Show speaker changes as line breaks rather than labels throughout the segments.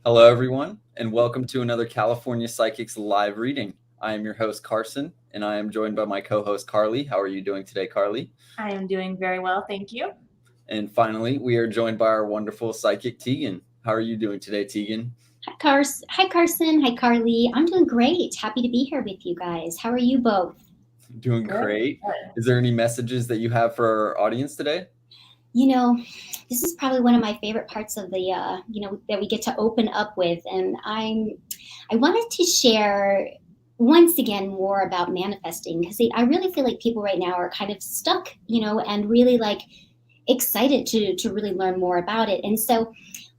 Hello, everyone, and welcome to another California Psychics live reading. I am your host, Carson, and I am joined by my co-host, Carly. How are you doing today, Carly?
I am doing very well, thank you.
And finally, we are joined by our wonderful psychic, Teagan. How are you doing today, Teagan?
Hi, Carson. Hi, Carly. I'm doing great. Happy to be here with you guys. How are you both?
Doing great. Is there any messages that you have for our audience today?
You know, this is probably one of my favorite parts of the, that we get to open up with. And I wanted to share once again more about manifesting because I really feel like people right now are kind of stuck, and really like excited to really learn more about it. And so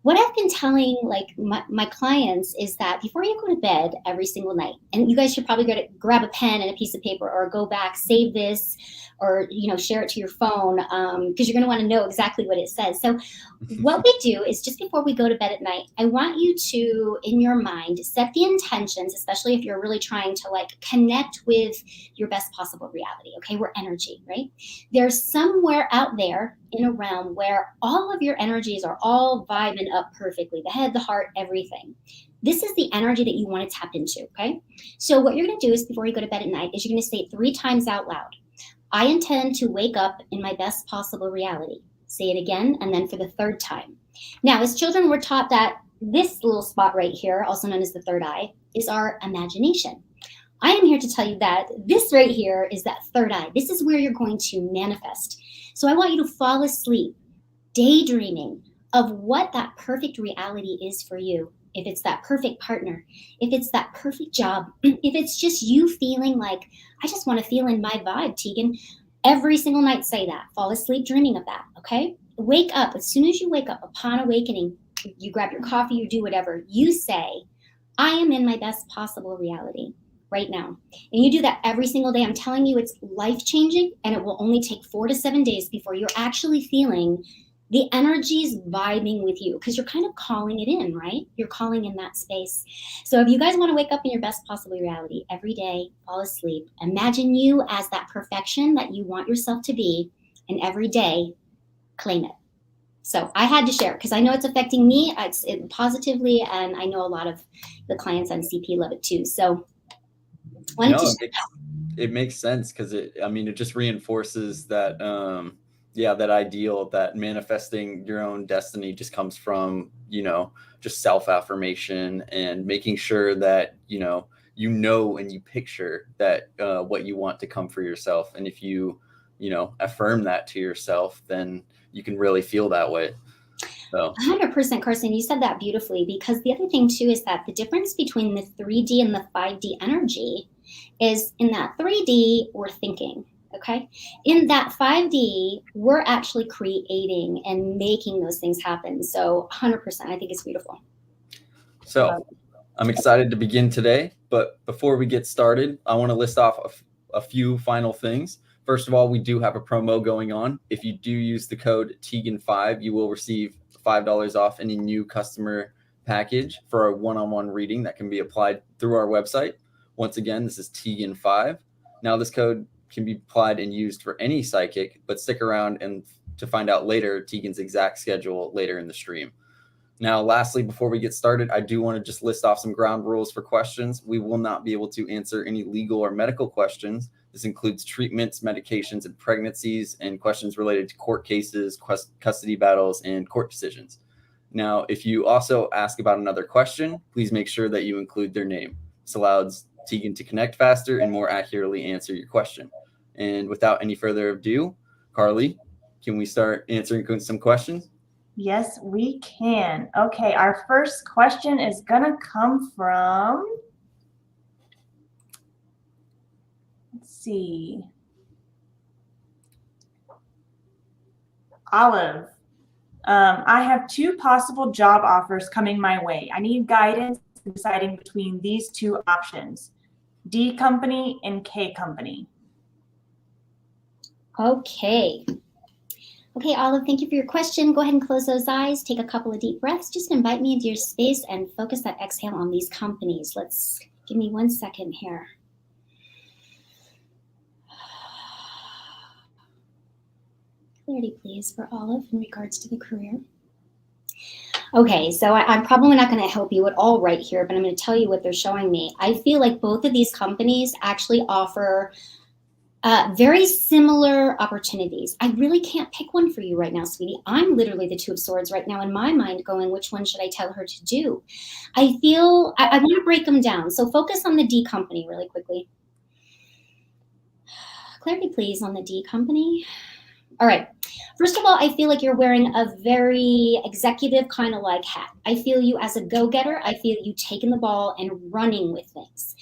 what I've been telling like my clients is that before you go to bed every single night, and you guys should probably go to grab a pen and a piece of paper or go back, save this, or share it to your phone because you're going to want to know exactly what it says. So what we do is just before we go to bed at night, I want you to, in your mind, set the intentions, especially if you're really trying to like connect with your best possible reality. Okay, we're energy, right? There's somewhere out there in a realm where all of your energies are all vibing up perfectly, the head, the heart, everything. This is the energy that you want to tap into, okay? So what you're going to do is before you go to bed at night is you're going to say it 3 times out loud. I intend to wake up in my best possible reality. Say it again, and then for the 3rd time. Now, as children, we're taught that this little spot right here, also known as the 3rd eye, is our imagination. I am here to tell you that this right here is that 3rd eye. This is where you're going to manifest. So I want you to fall asleep, daydreaming of what that perfect reality is for you. If it's that perfect partner, if it's that perfect job, if it's just you feeling like, I just want to feel in my vibe, Teagan. Every single night say that. Fall asleep dreaming of that, okay? Wake up. As soon as you wake up, upon awakening, you grab your coffee, you do whatever. You say, I am in my best possible reality right now. And you do that every single day. I'm telling you, it's life-changing, and it will only take 4 to 7 days before you're actually feeling the energy's vibing with you because you're kind of calling it in, right? You're calling in that space. So if you guys want to wake up in your best possible reality every day, fall asleep, imagine you as that perfection that you want yourself to be, and every day, claim it. So I had to share because I know it's affecting me positively, and I know a lot of the clients on CP love it too. So
it makes sense because it just reinforces that that ideal that manifesting your own destiny just comes from just self-affirmation and making sure that and you picture that what you want to come for yourself, and if you affirm that to yourself, then you can really feel that way.
So 100%, Carson, you said that beautifully, because the other thing too is that the difference between the 3D and the 5D energy is in that 3D we're thinking, okay? In that 5D, we're actually creating and making those things happen. So 100%, I think it's beautiful.
So I'm excited to begin today, but before we get started, I want to list off a few final things. First of all, we do have a promo going on. If you do use the code Teagan5, you will receive $5 off any new customer package for a one-on-one reading that can be applied through our website. Once again, this is Teagan5. Now, this code can be applied and used for any psychic, but stick around and to find out later Teagan's exact schedule later in the stream. Now, lastly, before we get started, I do want to just list off some ground rules for questions. We will not be able to answer any legal or medical questions. This includes treatments, medications, and pregnancies, and questions related to court cases, custody battles, and court decisions. Now, if you also ask about another question, please make sure that you include their name. This allows Teagan to connect faster and more accurately answer your question. And without any further ado, Carly, can we start answering some questions?
Yes, we can. Okay, our first question is going to come from, let's see, Olive. I have 2 possible job offers coming my way. I need guidance in deciding between these 2 options, D company and K company.
Okay, Olive, thank you for your question. Go ahead and close those eyes. Take a couple of deep breaths. Just invite me into your space and focus that exhale on these companies. Give me 1 second here. Clarity, please, for Olive in regards to the career. Okay, so I'm probably not going to help you at all right here, but I'm going to tell you what they're showing me. I feel like both of these companies actually offer very similar opportunities. I really can't pick one for you right now, sweetie. I'm literally the Two of Swords right now in my mind going, which one should I tell her to do? I feel, I want to break them down. So focus on the D company really quickly. Clarity, please, on the D company. All right. First of all, I feel like you're wearing a very executive kind of like hat. I feel you as a go-getter. I feel you taking the ball and running with things.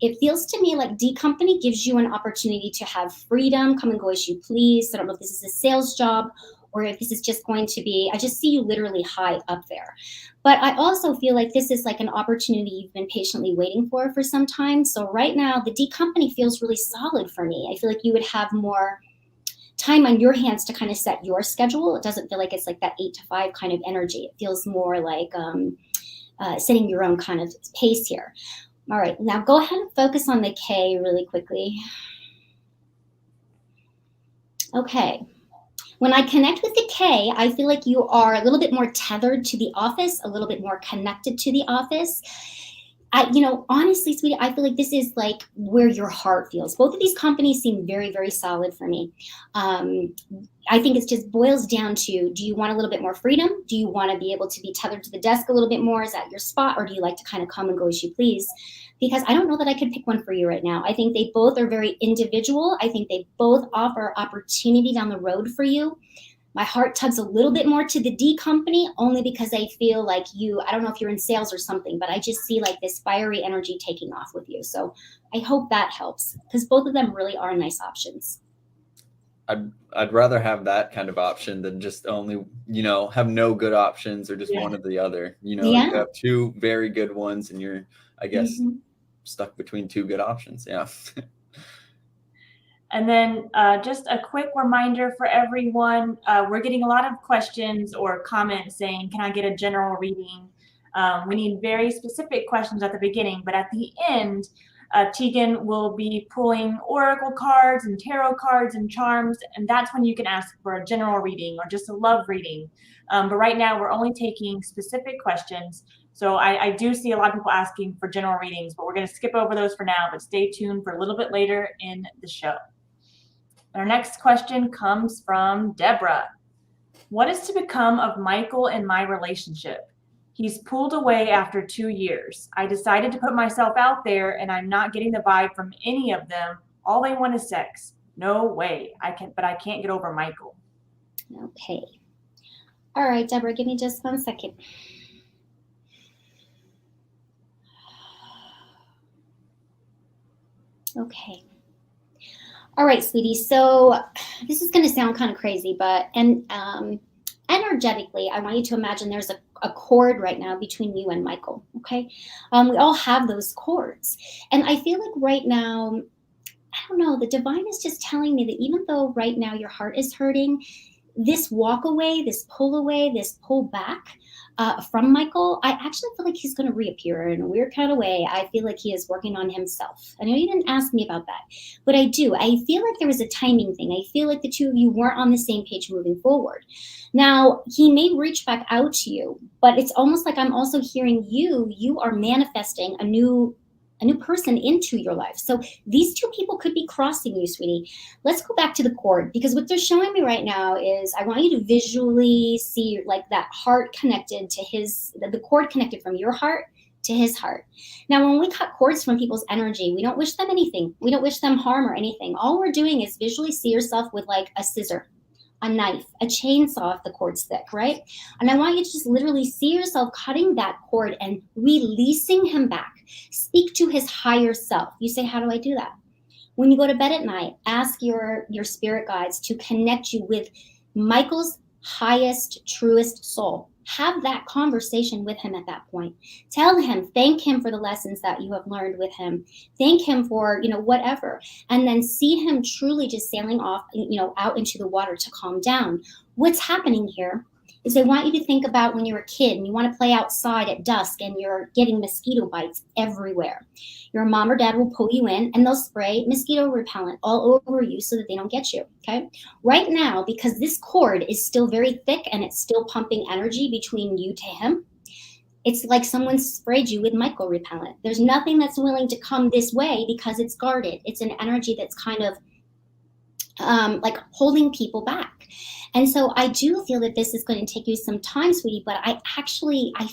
It feels to me like D company gives you an opportunity to have freedom, come and go as you please. I don't know if this is a sales job or if this is just going to be, I just see you literally high up there. But I also feel like this is like an opportunity you've been patiently waiting for some time. So right now, the D company feels really solid for me. I feel like you would have more time on your hands to kind of set your schedule. It doesn't feel like it's like that 8 to 5 kind of energy. It feels more like setting your own kind of pace here. All right, now go ahead and focus on the K really quickly. Okay. When I connect with the K, I feel like you are a little bit more tethered to the office, a little bit more connected to the office. Honestly, sweetie, I feel like this is like where your heart feels. Both of these companies seem very, very solid for me. I think it just boils down to, do you want a little bit more freedom? Do you want to be able to be tethered to the desk a little bit more? Is that your spot? Or do you like to kind of come and go as you please? Because I don't know that I could pick one for you right now. I think they both are very individual. I think they both offer opportunity down the road for you. My heart tugs a little bit more to the D company only because I feel like I don't know if you're in sales or something, but I just see like this fiery energy taking off with you. So I hope that helps because both of them really are nice options.
I'd rather have that kind of option than just only, have no good options or just one or the other. You have two very good ones and you're, I guess, stuck between two good options. Yeah.
And then just a quick reminder for everyone, we're getting a lot of questions or comments saying, can I get a general reading? We need very specific questions at the beginning, but at the end, Teagan will be pulling oracle cards and tarot cards and charms, and that's when you can ask for a general reading or just a love reading. But right now, we're only taking specific questions. So I do see a lot of people asking for general readings, but we're going to skip over those for now, but stay tuned for a little bit later in the show. Our next question comes from Deborah. What is to become of Michael in my relationship? He's pulled away after 2 years. I decided to put myself out there and I'm not getting the vibe from any of them. All they want is sex. No way. I can't get over Michael.
Okay. All right, Deborah, give me just 1 second. Okay. All right, sweetie. So this is going to sound kind of crazy, but energetically, I want you to imagine there's a cord right now between you and Michael. Okay. We all have those cords. And I feel like right now, I don't know, the divine is just telling me that even though right now your heart is hurting, this walk away, this pull back from Michael, I actually feel like he's going to reappear in a weird kind of way. I feel like he is working on himself. I know you didn't ask me about that, but I do. I feel like there was a timing thing. I feel like the two of you weren't on the same page moving forward. Now, he may reach back out to you, but it's almost like I'm also hearing you are manifesting a new person into your life. So these two people could be crossing you, sweetie. Let's go back to the cord, because what they're showing me right now is I want you to visually see like that heart connected to the cord connected from your heart to his heart. Now, when we cut cords from people's energy, we don't wish them anything. We don't wish them harm or anything. All we're doing is visually see yourself with like a scissor, a knife, a chainsaw if the cord's thick, right? And I want you to just literally see yourself cutting that cord and releasing him back. Speak to his higher self. You say, how do I do that? When you go to bed at night, ask your spirit guides to connect you with Michael's highest, truest soul. Have that conversation with him at that point. Tell him, thank him for the lessons that you have learned with him. Thank him for, whatever. And then see him truly just sailing off, out into the water to calm down. What's happening here is they want you to think about when you're a kid and you want to play outside at dusk and you're getting mosquito bites everywhere. Your mom or dad will pull you in and they'll spray mosquito repellent all over you so that they don't get you, okay? Right now, because this cord is still very thick and it's still pumping energy between you to him, it's like someone sprayed you with micro repellent. There's nothing that's willing to come this way because it's guarded. It's an energy that's kind of like holding people back. And so I do feel that this is going to take you some time, sweetie, but I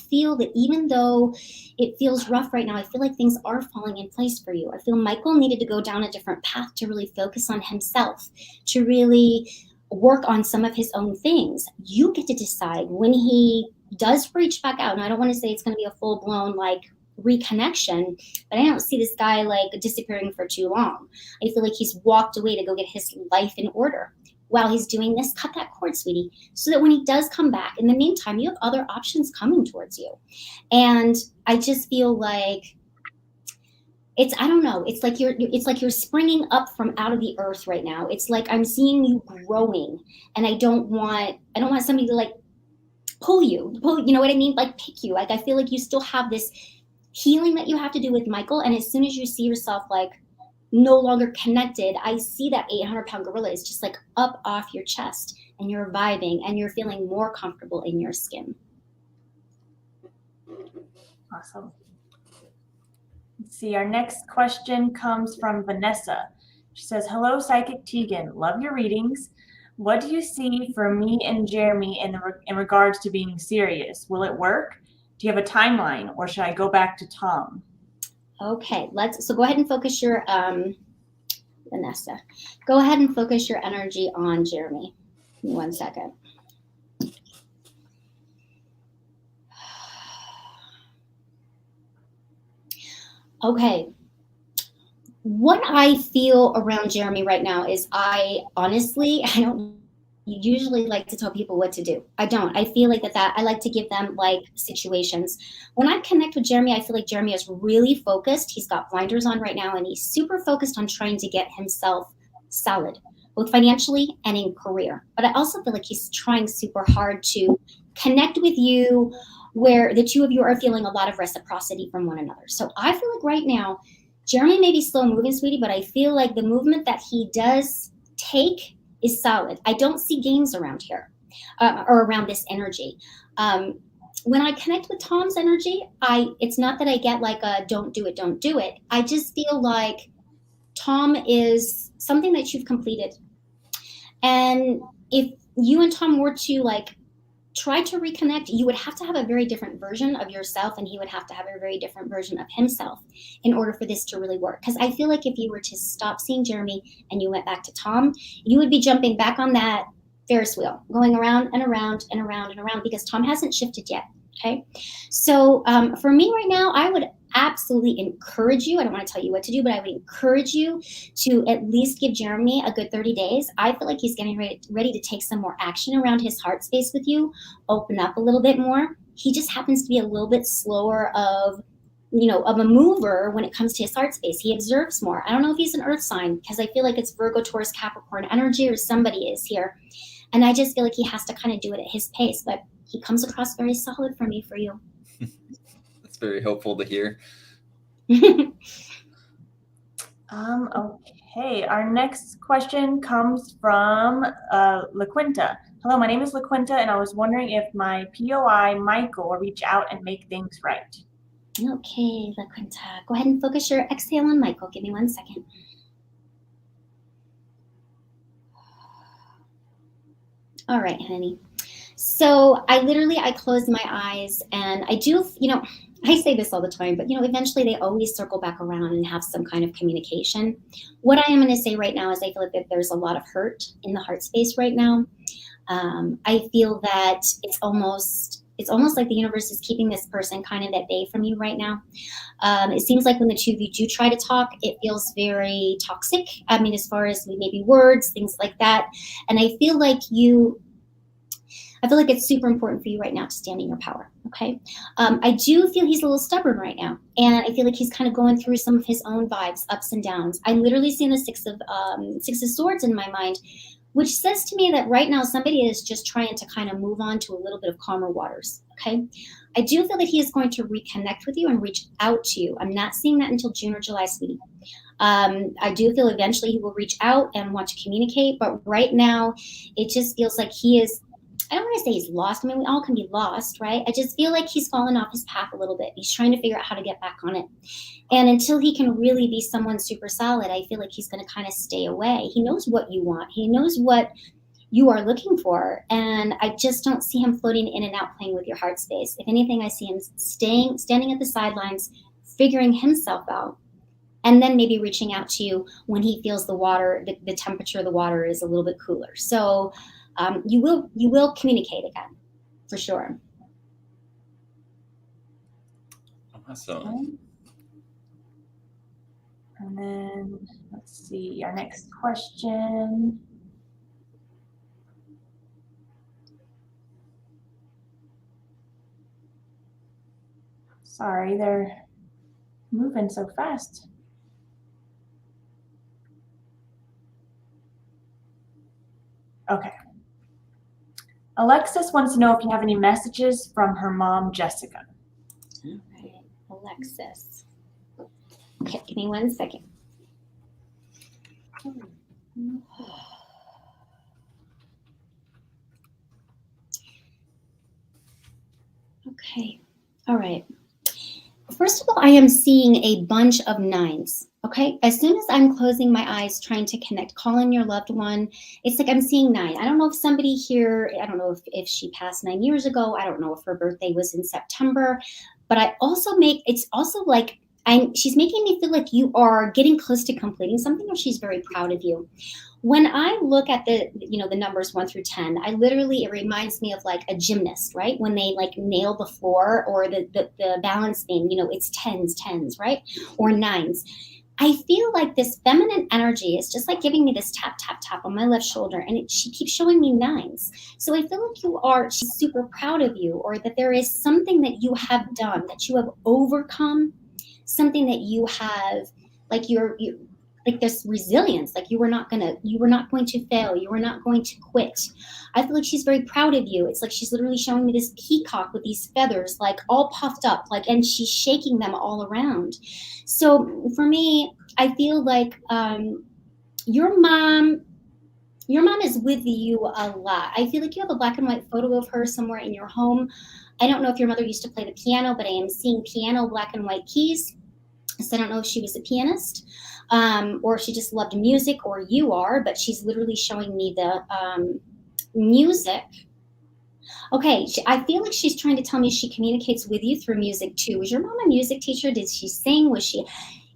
feel that even though it feels rough right now, I feel like things are falling in place for you. I feel Michael needed to go down a different path to really focus on himself, to really work on some of his own things. You get to decide when he does reach back out. And I don't want to say it's going to be a full-blown like reconnection, but I don't see this guy like disappearing for too long. I feel like he's walked away to go get his life in order. While he's doing this, cut that cord, sweetie, so that when he does come back, in the meantime, you have other options coming towards you. And I just feel like I don't know, it's like you're springing up from out of the earth right now. It's like I'm seeing you growing, and I don't want somebody to like pull you, you know what I mean? Like pick you. Like I feel like you still have this healing that you have to do with Michael. And as soon as you see yourself like no longer connected, I see that 800-pound gorilla is just like up off your chest, and you're vibing and you're feeling more comfortable in your skin.
Awesome. Let's see, our next question comes from Vanessa. She says, hello, Psychic Teagan. Love your readings. What do you see for me and Jeremy in regards to being serious? Will it work? Do you have a timeline, or should I go back to Tom?
Okay, so go ahead and focus your, Vanessa, go ahead and focus your energy on Jeremy. Give me 1 second. Okay, what I feel around Jeremy right now is I don't usually like to tell people what to do. I don't. I feel like that I like to give them like situations. When I connect with Jeremy, I feel like Jeremy is really focused. He's got blinders on right now, and he's super focused on trying to get himself solid, both financially and in career. But I also feel like he's trying super hard to connect with you, where the two of you are feeling a lot of reciprocity from one another. So I feel like right now, Jeremy may be slow moving, sweetie, but I feel like the movement that he does take is solid. I don't see games around here or around this energy. When I connect with Tom's energy, it's not that I get like a don't do it. I just feel like Tom is something that you've completed. And if you and Tom were to like try to reconnect, you would have to have a very different version of yourself, and he would have to have a very different version of himself in order for this to really work. Because I feel like if you were to stop seeing Jeremy and you went back to Tom, you would be jumping back on that Ferris wheel, going around and around and around and around, because Tom hasn't shifted yet. Okay, so for me right now, I would absolutely encourage you. I don't want to tell you what to do, but I would encourage you to at least give Jeremy a good 30 days. I feel like he's getting ready to take some more action around his heart space with you, open up a little bit more. He just happens to be a little bit slower of a mover when it comes to his heart space. He observes more. I don't know if he's an earth sign, because I feel like it's Virgo, Taurus, Capricorn energy, or somebody is here. And I just feel like he has to kind of do it at his pace, but he comes across very solid for you.
That's very helpful to hear.
Okay, our next question comes from LaQuinta. Hello, my name is LaQuinta, and I was wondering if my POI, Michael, will reach out and make things right.
Okay, LaQuinta, go ahead and focus your exhale on Michael. Give me 1 second. All right, honey. So I closed my eyes, and I do, I say this all the time, but eventually they always circle back around and have some kind of communication. What I am going to say right now is I feel like that there's a lot of hurt in the heart space right now. I feel that it's almost like the universe is keeping this person kind of at bay from you right now. It seems like when the two of you do try to talk, it feels very toxic. I mean, as far as maybe words, things like that. And I feel like it's super important for you right now to stand in your power, okay? I do feel he's a little stubborn right now, and I feel like he's kind of going through some of his own vibes, ups and downs. I'm literally seeing the Six of Swords in my mind, which says to me that right now somebody is just trying to kind of move on to a little bit of calmer waters. Okay. I do feel that he is going to reconnect with you and reach out to you. I'm not seeing that until June or July, sweetie. I do feel eventually he will reach out and want to communicate, but right now it just feels like he is, I don't want to say he's lost. I mean, we all can be lost, right? I just feel like he's fallen off his path a little bit. He's trying to figure out how to get back on it. And until he can really be someone super solid, I feel like he's going to kind of stay away. He knows what you want. He knows what you are looking for. And I just don't see him floating in and out playing with your heart space. If anything, I see him standing at the sidelines, figuring himself out, and then maybe reaching out to you when he feels the water, the temperature of the water is a little bit cooler. So you will communicate again, for sure.
Awesome.
And then let's see, our next question. Sorry, they're moving so fast. Okay. Alexis wants to know if you have any messages from her mom, Jessica.
All right, Alexis. Okay, give me 1 second. Okay, all right. First of all, I am seeing a bunch of 9s. Okay, as soon as I'm closing my eyes, trying to connect, calling your loved one, it's like I'm seeing 9. I don't know if somebody here, I don't know if she passed 9 years ago. I don't know if her birthday was in September, but I also it's also like she's making me feel like you are getting close to completing something, or she's very proud of you. When I look at the numbers 1 through 10, it reminds me of like a gymnast, right? When they like nail the floor or the balance beam, it's tens, right? Or 9s. I feel like this feminine energy is just like giving me this tap, tap, tap on my left shoulder. And she keeps showing me 9s. So I feel like she's super proud of you, or that there is something that you have done, that you have overcome, something that you have, like you're like this resilience, like you were not going to fail. You were not going to quit. I feel like she's very proud of you. It's like she's literally showing me this peacock with these feathers, like all puffed up, like, and she's shaking them all around. So for me, I feel like your mom is with you a lot. I feel like you have a black and white photo of her somewhere in your home. I don't know if your mother used to play the piano, but I am seeing piano, black and white keys. So I don't know if she was a pianist, or if she just loved music, or you are, but she's literally showing me the music. Okay, I feel like she's trying to tell me she communicates with you through music too. Was your mom a music teacher? Did she sing?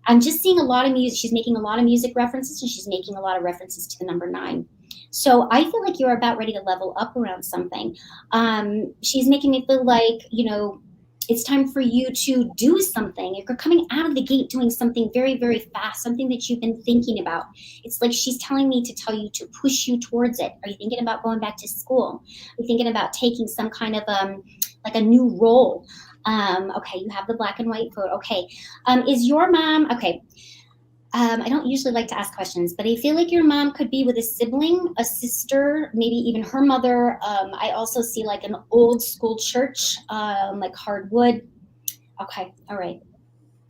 I'm just seeing a lot of music. She's making a lot of music references, and she's making a lot of references to the number 9. So I feel like you're about ready to level up around something. She's making me feel like, it's time for you to do something. You're coming out of the gate doing something very, very fast, something that you've been thinking about. It's like she's telling me to tell you to push you towards it. Are you thinking about going back to school? Are you thinking about taking some kind of like a new role? Okay, you have the black and white photo. Okay, is your mom, okay. I don't usually like to ask questions, but I feel like your mom could be with a sibling, a sister, maybe even her mother. I also see like an old school church, like hardwood. Okay, all right.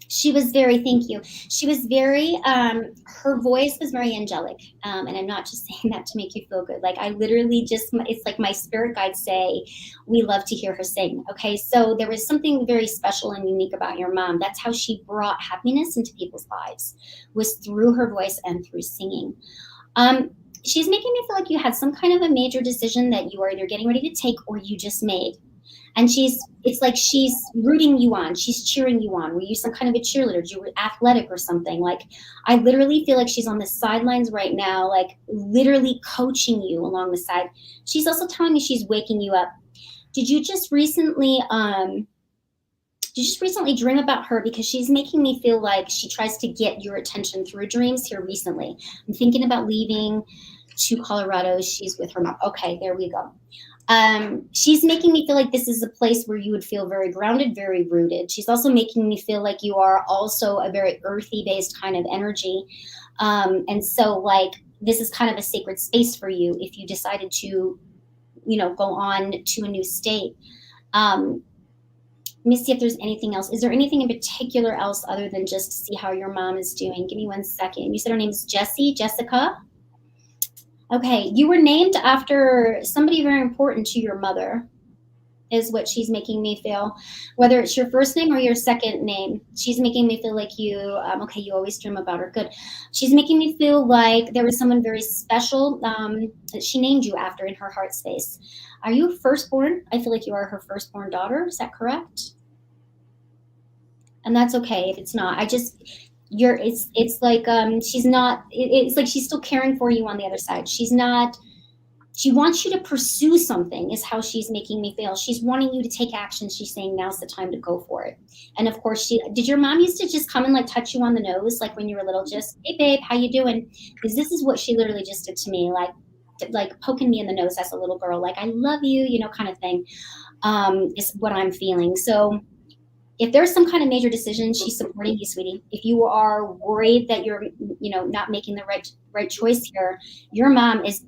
She was very, thank you. She was very, her voice was very angelic. And I'm not just saying that to make you feel good. Like I literally it's like my spirit guides say, we love to hear her sing. Okay. So there was something very special and unique about your mom. That's how she brought happiness into people's lives, was through her voice and through singing. She's making me feel like you had some kind of a major decision that you are either getting ready to take or you just made. And it's like she's rooting you on. She's cheering you on. Were you some kind of a cheerleader? You were athletic or something? Like, I literally feel like she's on the sidelines right now, like literally coaching you along the side. She's also telling me she's waking you up. Did you just recently dream about her? Because she's making me feel like she tries to get your attention through dreams here recently. I'm thinking about leaving to Colorado. She's with her mom. Okay, there we go. She's making me feel like this is a place where you would feel very grounded, very rooted. She's also making me feel like you are also a very earthy based kind of energy. And so like this is kind of a sacred space for you if you decided to, go on to a new state. Let me see if there's anything else. Is there anything in particular else other than just to see how your mom is doing? Give me 1 second. You said her name is Jessica? Okay, you were named after somebody very important to your mother, is what she's making me feel. Whether it's your first name or your second name, she's making me feel like you, okay, you always dream about her, good. She's making me feel like there was someone very special that she named you after in her heart space. Are you firstborn? I feel like you are her firstborn daughter, is that correct? And that's okay if it's not. It's like she's not, it's like she's still caring for you on the other side. She wants you to pursue something is how she's making me feel. She's wanting you to take action. She's saying now's the time to go for it. And of course, did your mom used to just come and like touch you on the nose, like when you were little, just, hey babe, how you doing? Because this is what she literally just did to me, like poking me in the nose as a little girl, like I love you, kind of thing, is what I'm feeling. So if there's some kind of major decision, she's supporting you, sweetie. If you are worried that you're, not making the right choice here, your mom is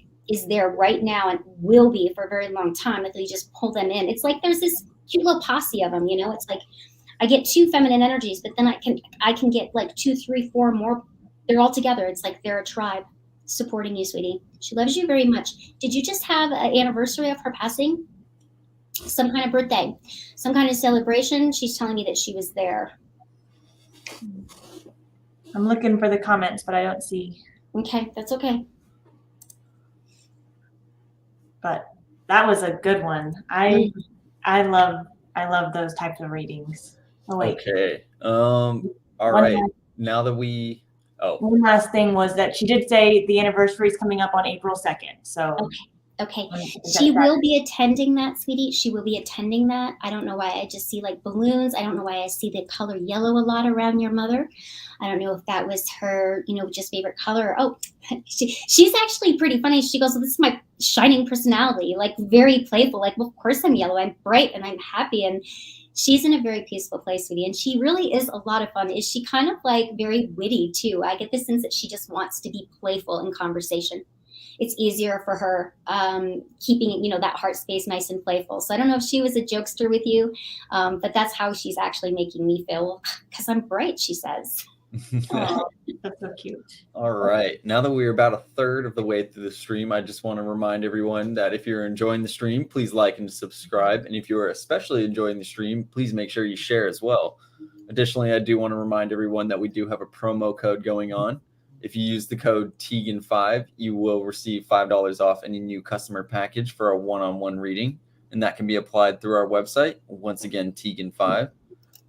there right now and will be for a very long time until you just pull them in. It's like there's this cute little posse of them, it's like I get 2 feminine energies, but then I can get like 2, 3, 4 more. They're all together. It's like they're a tribe supporting you, sweetie. She loves you very much. Did you just have an anniversary of her passing? Some kind of birthday, some kind of celebration? She's telling me that she was there.
I'm looking for the comments, but I don't see.
Okay, that's okay.
But that was a good one. I love those types of readings. Oh wait.
Okay. All right. Now that
one last thing was that she did say the anniversary is coming up on April 2nd. So
okay. She will be attending that, sweetie. She will be attending that. I don't know why I just see like balloons. I don't know why I see the color yellow a lot around your mother. I don't know if that was her, just favorite color. Oh, she's actually pretty funny. She goes, well, this is my shining personality, like very playful. Like, well, of course I'm yellow. I'm bright and I'm happy. And she's in a very peaceful place, sweetie. And she really is a lot of fun. Is she kind of like very witty too? I get the sense that she just wants to be playful in conversation. It's easier for her keeping, that heart space nice and playful. So I don't know if she was a jokester with you, but that's how she's actually making me feel, because I'm bright, she says.
Oh, that's so cute.
All right. Now that we're about a third of the way through the stream, I just want to remind everyone that if you're enjoying the stream, please like and subscribe. And if you're especially enjoying the stream, please make sure you share as well. Additionally, I do want to remind everyone that we do have a promo code going on. If you use the code Teagan5, you will receive $5 off any new customer package for a one-on-one reading. And that can be applied through our website. Once again, Teagan5.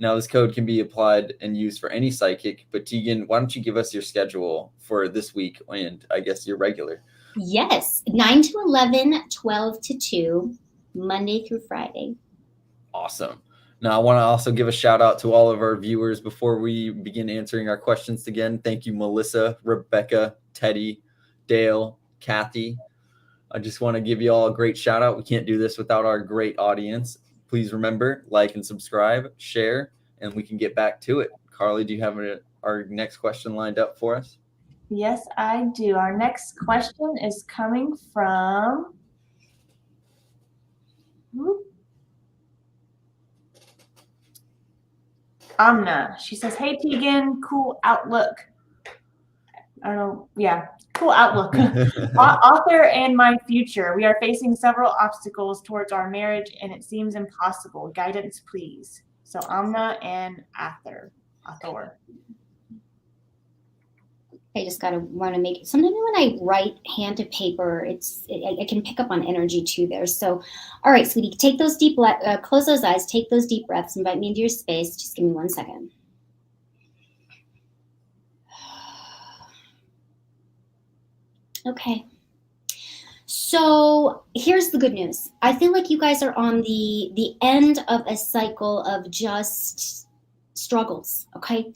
Now, this code can be applied and used for any psychic. But Teagan, why don't you give us your schedule for this week and I guess your regular?
Yes, 9 to 11, 12 to 2, Monday through Friday.
Awesome. Now, I want to also give a shout out to all of our viewers before we begin answering our questions again. Thank you, Melissa, Rebecca, Teddy, Dale, Kathy. I just want to give you all a great shout out. We can't do this without our great audience. Please remember, like and subscribe, share, and we can get back to it. Carly, do you have our next question lined up for us?
Yes, I do. Our next question is coming from Amna. She says, hey, Teagan, cool outlook. I don't know. Yeah, cool outlook. Author and my future. We are facing several obstacles towards our marriage, and it seems impossible. Guidance, please. So Amna and Author.
I just want to make it. Sometimes when I write hand to paper, I can pick up on energy too there. So, all right, sweetie, take those deep, close those eyes, take those deep breaths, invite me into your space. Just give me 1 second. Okay. So here's the good news. I feel like you guys are on the end of a cycle of just struggles. Okay.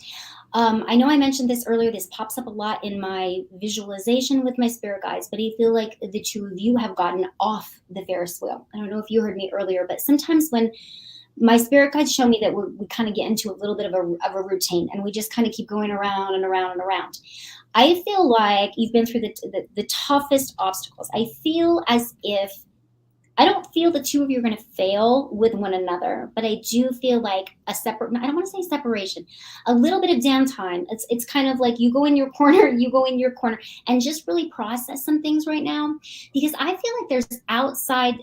I know I mentioned this earlier. This pops up a lot in my visualization with my spirit guides, but I feel like the two of you have gotten off the Ferris wheel. I don't know if you heard me earlier, but sometimes when my spirit guides show me that we kind of get into a little bit of a routine and we just kind of keep going around and around and around. I feel like you've been through the toughest obstacles. I feel as if I don't feel the two of you are going to fail with one another, but I do feel like I don't want to say separation, a little bit of downtime. It's kind of like you go in your corner, you go in your corner, and just really process some things right now, because I feel like there's outside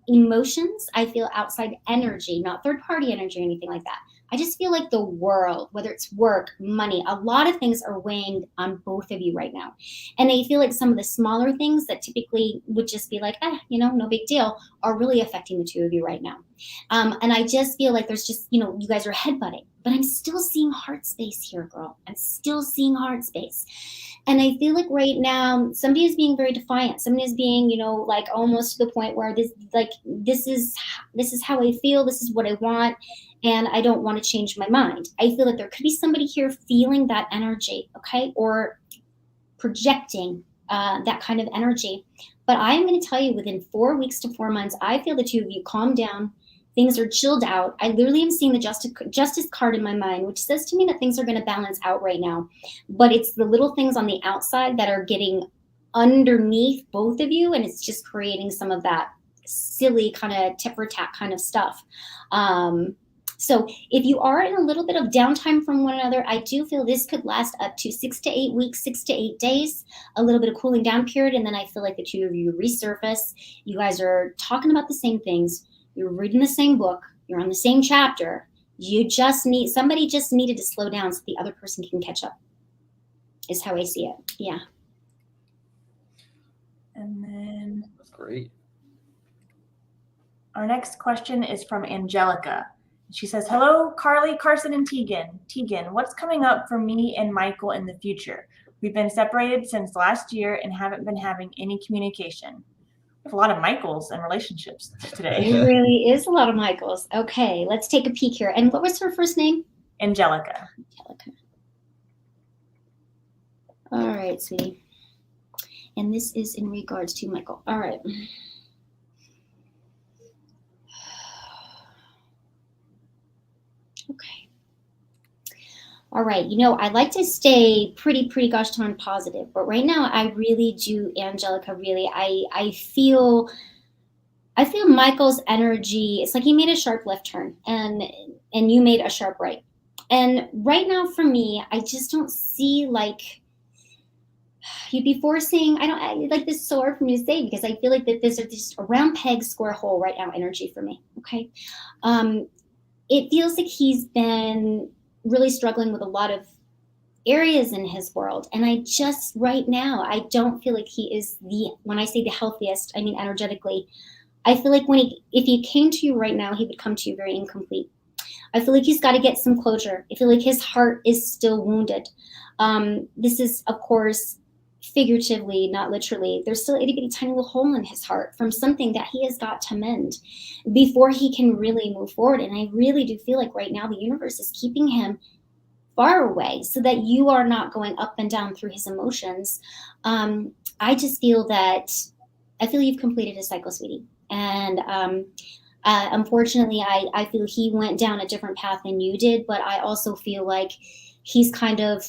emotions. I feel outside energy, not third party energy or anything like that. I just feel like the world, whether it's work, money, a lot of things are weighing on both of you right now. And I feel like some of the smaller things that typically would just be like, no big deal, are really affecting the two of you right now. And I just feel like there's just, you guys are headbutting, but I'm still seeing heart space here, girl. I'm still seeing heart space. And I feel like right now somebody is being very defiant. Somebody is being, like almost to the point where this is how I feel. This is what I want. And I don't want to change my mind. I feel that there could be somebody here feeling that energy, okay, or projecting that kind of energy. But I'm going to tell you, within 4 weeks to 4 months, I feel the two of you calm down. Things are chilled out. I literally am seeing the justice card in my mind, which says to me that things are going to balance out right now. But it's the little things on the outside that are getting underneath both of you, and it's just creating some of that silly kind of tit for tat kind of stuff. So if you are in a little bit of downtime from one another, I do feel this could last up to 6 to 8 weeks, 6 to 8 days, a little bit of cooling down period. And then I feel like the two of you resurface. You guys are talking about the same things. You're reading the same book. You're on the same chapter. Somebody just needed to slow down so the other person can catch up, is how I see it. Yeah.
And then
That's great.
our next question is from Angelica. She says, hello, Carly, Carson, and Teagan. Teagan, what's coming up for me and Michael in the future? We've been separated since last year and haven't been having any communication. We have a lot of Michaels and relationships today.
It really is a lot of Michaels. Okay, let's take a peek here. And what was her first name?
Angelica.
Angelica. All right, sweetie. And this is in regards to Michael. All right. Okay. All right. I like to stay pretty gosh darn positive, but right now I really do, Angelica, really, I feel Michael's energy. It's like he made a sharp left turn and you made a sharp right. And right now for me, I just don't see like you'd be forcing, I like this is so hard for me to say because I feel like that this is just a round peg, square hole right now energy for me. Okay. It feels like he's been really struggling with a lot of areas in his world. And I just, right now, I don't feel like he is when I say the healthiest, I mean energetically. I feel like if he came to you right now, he would come to you very incomplete. I feel like he's got to get some closure. I feel like his heart is still wounded. This is, of course, figuratively, not literally. There's still a itty bitty tiny little hole in his heart from something that he has got to mend before he can really move forward. And I really do feel like right now the universe is keeping him far away so that you are not going up and down through his emotions. I just feel you've completed his cycle, sweetie. And unfortunately, I feel he went down a different path than you did, but I also feel like he's kind of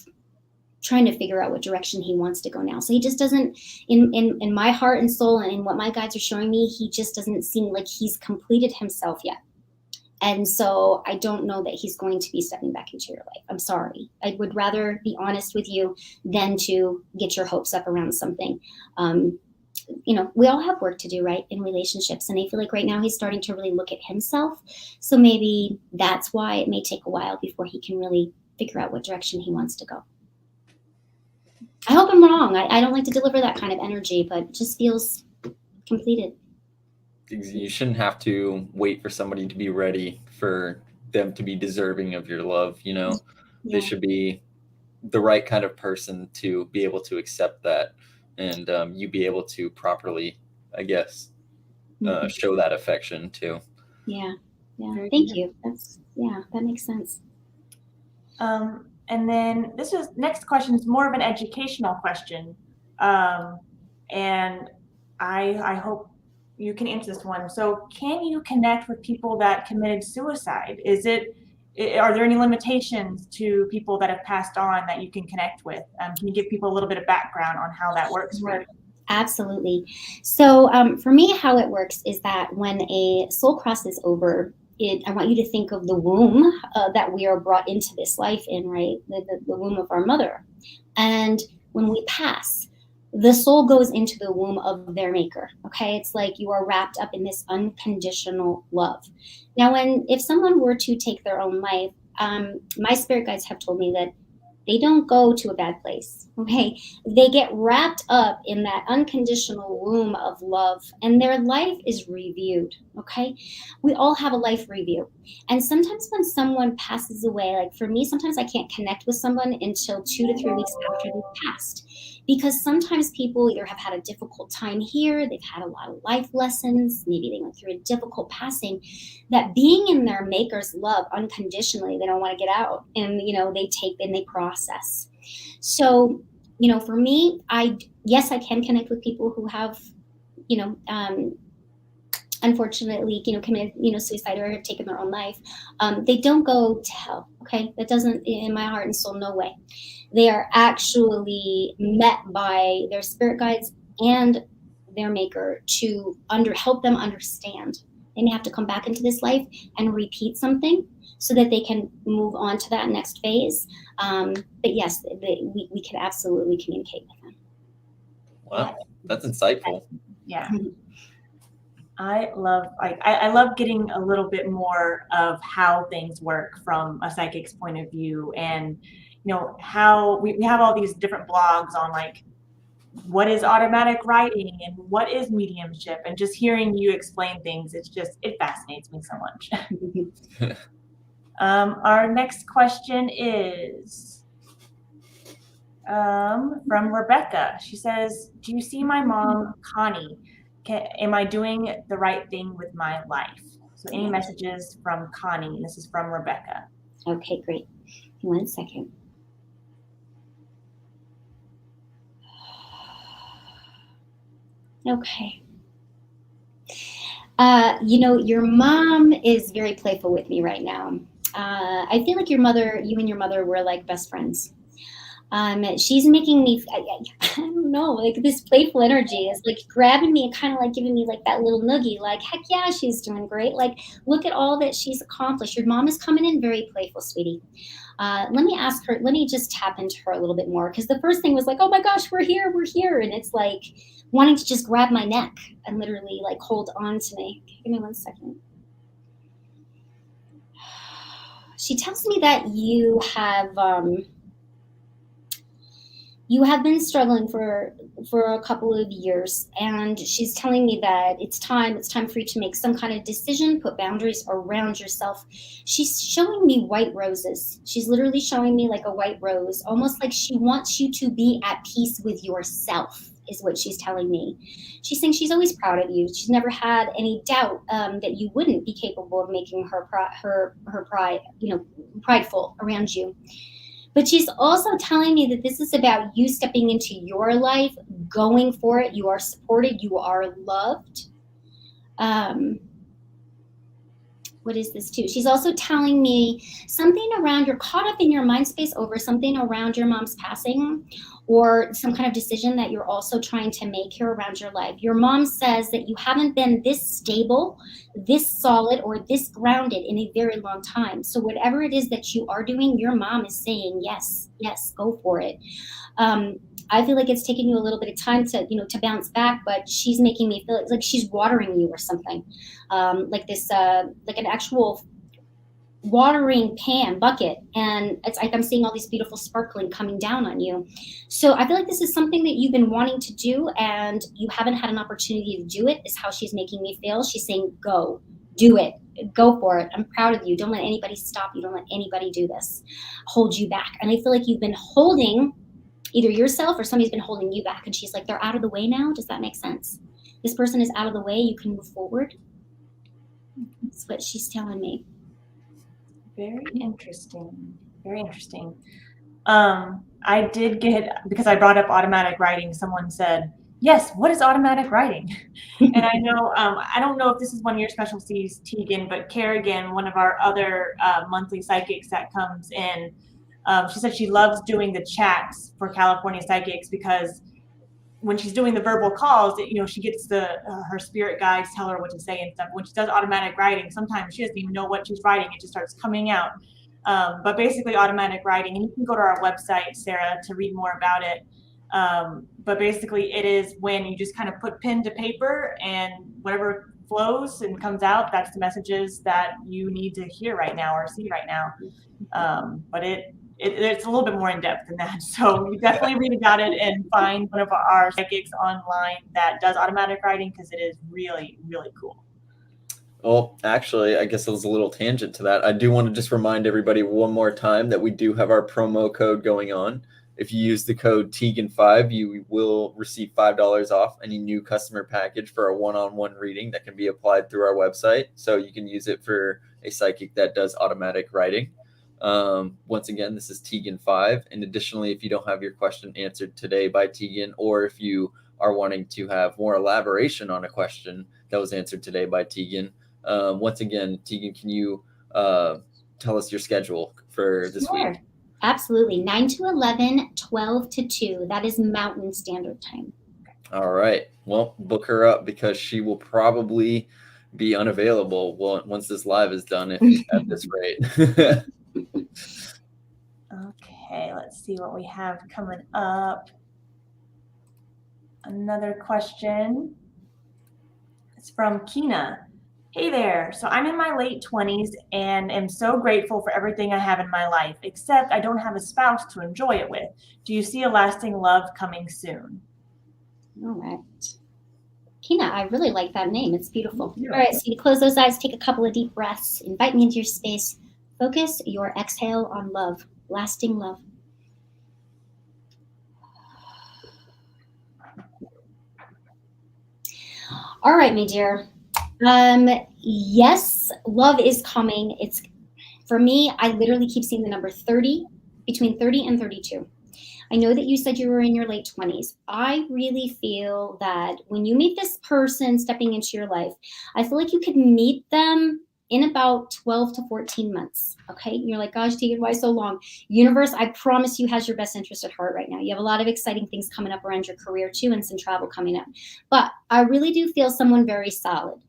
trying to figure out what direction he wants to go now. So he just doesn't, in my heart and soul and in what my guides are showing me, he just doesn't seem like he's completed himself yet. And so I don't know that he's going to be stepping back into your life. I'm sorry. I would rather be honest with you than to get your hopes up around something. We all have work to do, right, in relationships. And I feel like right now he's starting to really look at himself. So maybe that's why it may take a while before he can really figure out what direction he wants to go. I hope I'm wrong. I don't like to deliver that kind of energy, but it just feels completed.
You shouldn't have to wait for somebody to be ready for them to be deserving of your love.
Yeah.
They should be the right kind of person to be able to accept that, and you be able to properly, I guess, show that affection too.
Yeah. Thank you. That makes sense.
And then next question is more of an educational question. And I hope you can answer this one. So can you connect with people that committed suicide? Is are there any limitations to people that have passed on that you can connect with? Can you give people a little bit of background on how that works for you?
Absolutely. So for me, how it works is that when a soul crosses over, I want you to think of the womb that we are brought into this life in, right? The womb of our mother. And when we pass, the soul goes into the womb of their maker. Okay. It's like you are wrapped up in this unconditional love. Now, if someone were to take their own life, my spirit guides have told me that they don't go to a bad place. Okay. They get wrapped up in that unconditional womb of love, and their life is reviewed. Okay. We all have a life review. And sometimes when someone passes away, like for me, sometimes I can't connect with someone until 2 to 3 weeks after they've passed. Because sometimes people either have had a difficult time here, they've had a lot of life lessons, maybe they went through a difficult passing, that being in their maker's love unconditionally, they don't want to get out. And, they take and they process. So, for me, yes, I can connect with people who have, unfortunately, committed, suicide or have taken their own life. They don't go to hell. Okay. That doesn't, in my heart and soul, no way. They are actually met by their spirit guides and their maker to help them understand. They may have to come back into this life and repeat something so that they can move on to that next phase. But yes, we can absolutely communicate with them.
Wow, that's insightful.
Yeah. I love getting a little bit more of how things work from a psychic's point of view, and how we have all these different blogs on like what is automatic writing and what is mediumship, and just hearing you explain things, it fascinates me so much. Our next question is from Rebecca. She says, do you see my mom, Connie? Am I doing the right thing with my life? So any messages from Connie? This is from Rebecca.
Okay, great. 1 second. Okay. Your mom is very playful with me right now. I feel like you and your mother were like best friends. She's making me, I don't know, like this playful energy is like grabbing me and kind of like giving me like that little noogie, like, heck yeah, she's doing great. Like, look at all that she's accomplished. Your mom is coming in very playful, sweetie. Let me just tap into her a little bit more. Cause the first thing was like, oh my gosh, we're here. And it's like wanting to just grab my neck and literally like hold on to me. Give me 1 second. She tells me that you have been struggling for a couple of years, and she's telling me that it's time for you to make some kind of decision, put boundaries around yourself. She's showing me white roses. She's literally showing me like a white rose, almost like she wants you to be at peace with yourself, is what she's telling me. She's saying she's always proud of you. She's never had any doubt that you wouldn't be capable of making her pride, prideful around you. But she's also telling me that this is about you stepping into your life, going for it. You are supported. You are loved. What is this too? She's also telling me something around, you're caught up in your mind space over something around your mom's passing, or some kind of decision that you're also trying to make here around your life. Your mom says that you haven't been this stable, this solid, or this grounded in a very long time. So whatever it is that you are doing, your mom is saying, yes, go for it. I feel like it's taking you a little bit of time to bounce back, but she's making me feel like she's watering you or something, like this, like an actual watering bucket, and it's like I'm seeing all these beautiful sparkling coming down on you. So I feel like this is something that you've been wanting to do and you haven't had an opportunity to do it, is how she's making me feel. She's saying, go, do it, go for it. I'm proud of you. Don't let anybody stop you. Don't let anybody do this, hold you back. And I feel like you've been holding either yourself or somebody's been holding you back, and she's like, they're out of the way now. Does that make sense? This person is out of the way. You can move forward. That's what she's telling me.
Very interesting. Very interesting. I did get, because I brought up automatic writing, someone said, Yes, what is automatic writing? And I know, I don't know if this is one of your specialties, Teagan, but Kerrigan, one of our other monthly psychics that comes in, she said she loves doing the chats for California psychics because when she's doing the verbal calls, she gets her spirit guides tell her what to say and stuff. When she does automatic writing, sometimes she doesn't even know what she's writing. It just starts coming out. But basically automatic writing, and you can go to our website, Sarah, to read more about it. But basically it is when you just kind of put pen to paper and whatever flows and comes out, that's the messages that you need to hear right now or see right now. But it's a little bit more in depth than that. So you definitely read about it and find one of our psychics online that does automatic writing because it is really, really cool.
Well, actually, I guess it was a little tangent to that. I do want to just remind everybody one more time that we do have our promo code going on. If you use the code Teagan5, you will receive $5 off any new customer package for a one-on-one reading that can be applied through our website. So you can use it for a psychic that does automatic writing. Once again, this is Teagan5. And additionally, if you don't have your question answered today by Teagan, or if you are wanting to have more elaboration on a question that was answered today by Teagan, once again, Teagan, can you tell us your schedule for this week?
Absolutely. 9 to 11, 12 to 2. That is Mountain Standard Time.
All right. Well, book her up because she will probably be unavailable once this live is done at this rate.
Okay, let's see what we have coming up. Another question. It's from Keena. Hey there. So I'm in my late 20s and am so grateful for everything I have in my life, except I don't have a spouse to enjoy it with. Do you see a lasting love coming soon?
All right. Keena, I really like that name. It's beautiful. All right, so you close those eyes, take a couple of deep breaths, invite me into your space. Focus your exhale on love, lasting love. All right, my dear. Yes, love is coming. It's, for me, I literally keep seeing the number 30, between 30 and 32. I know that you said you were in your late 20s. I really feel that when you meet this person stepping into your life, I feel like you could meet them in about 12 to 14 months. Okay. And you're like, gosh, Teagan, why so long? Universe, I promise you, has your best interest at heart right now. You have a lot of exciting things coming up around your career too, and some travel coming up. But I really do feel someone very solid.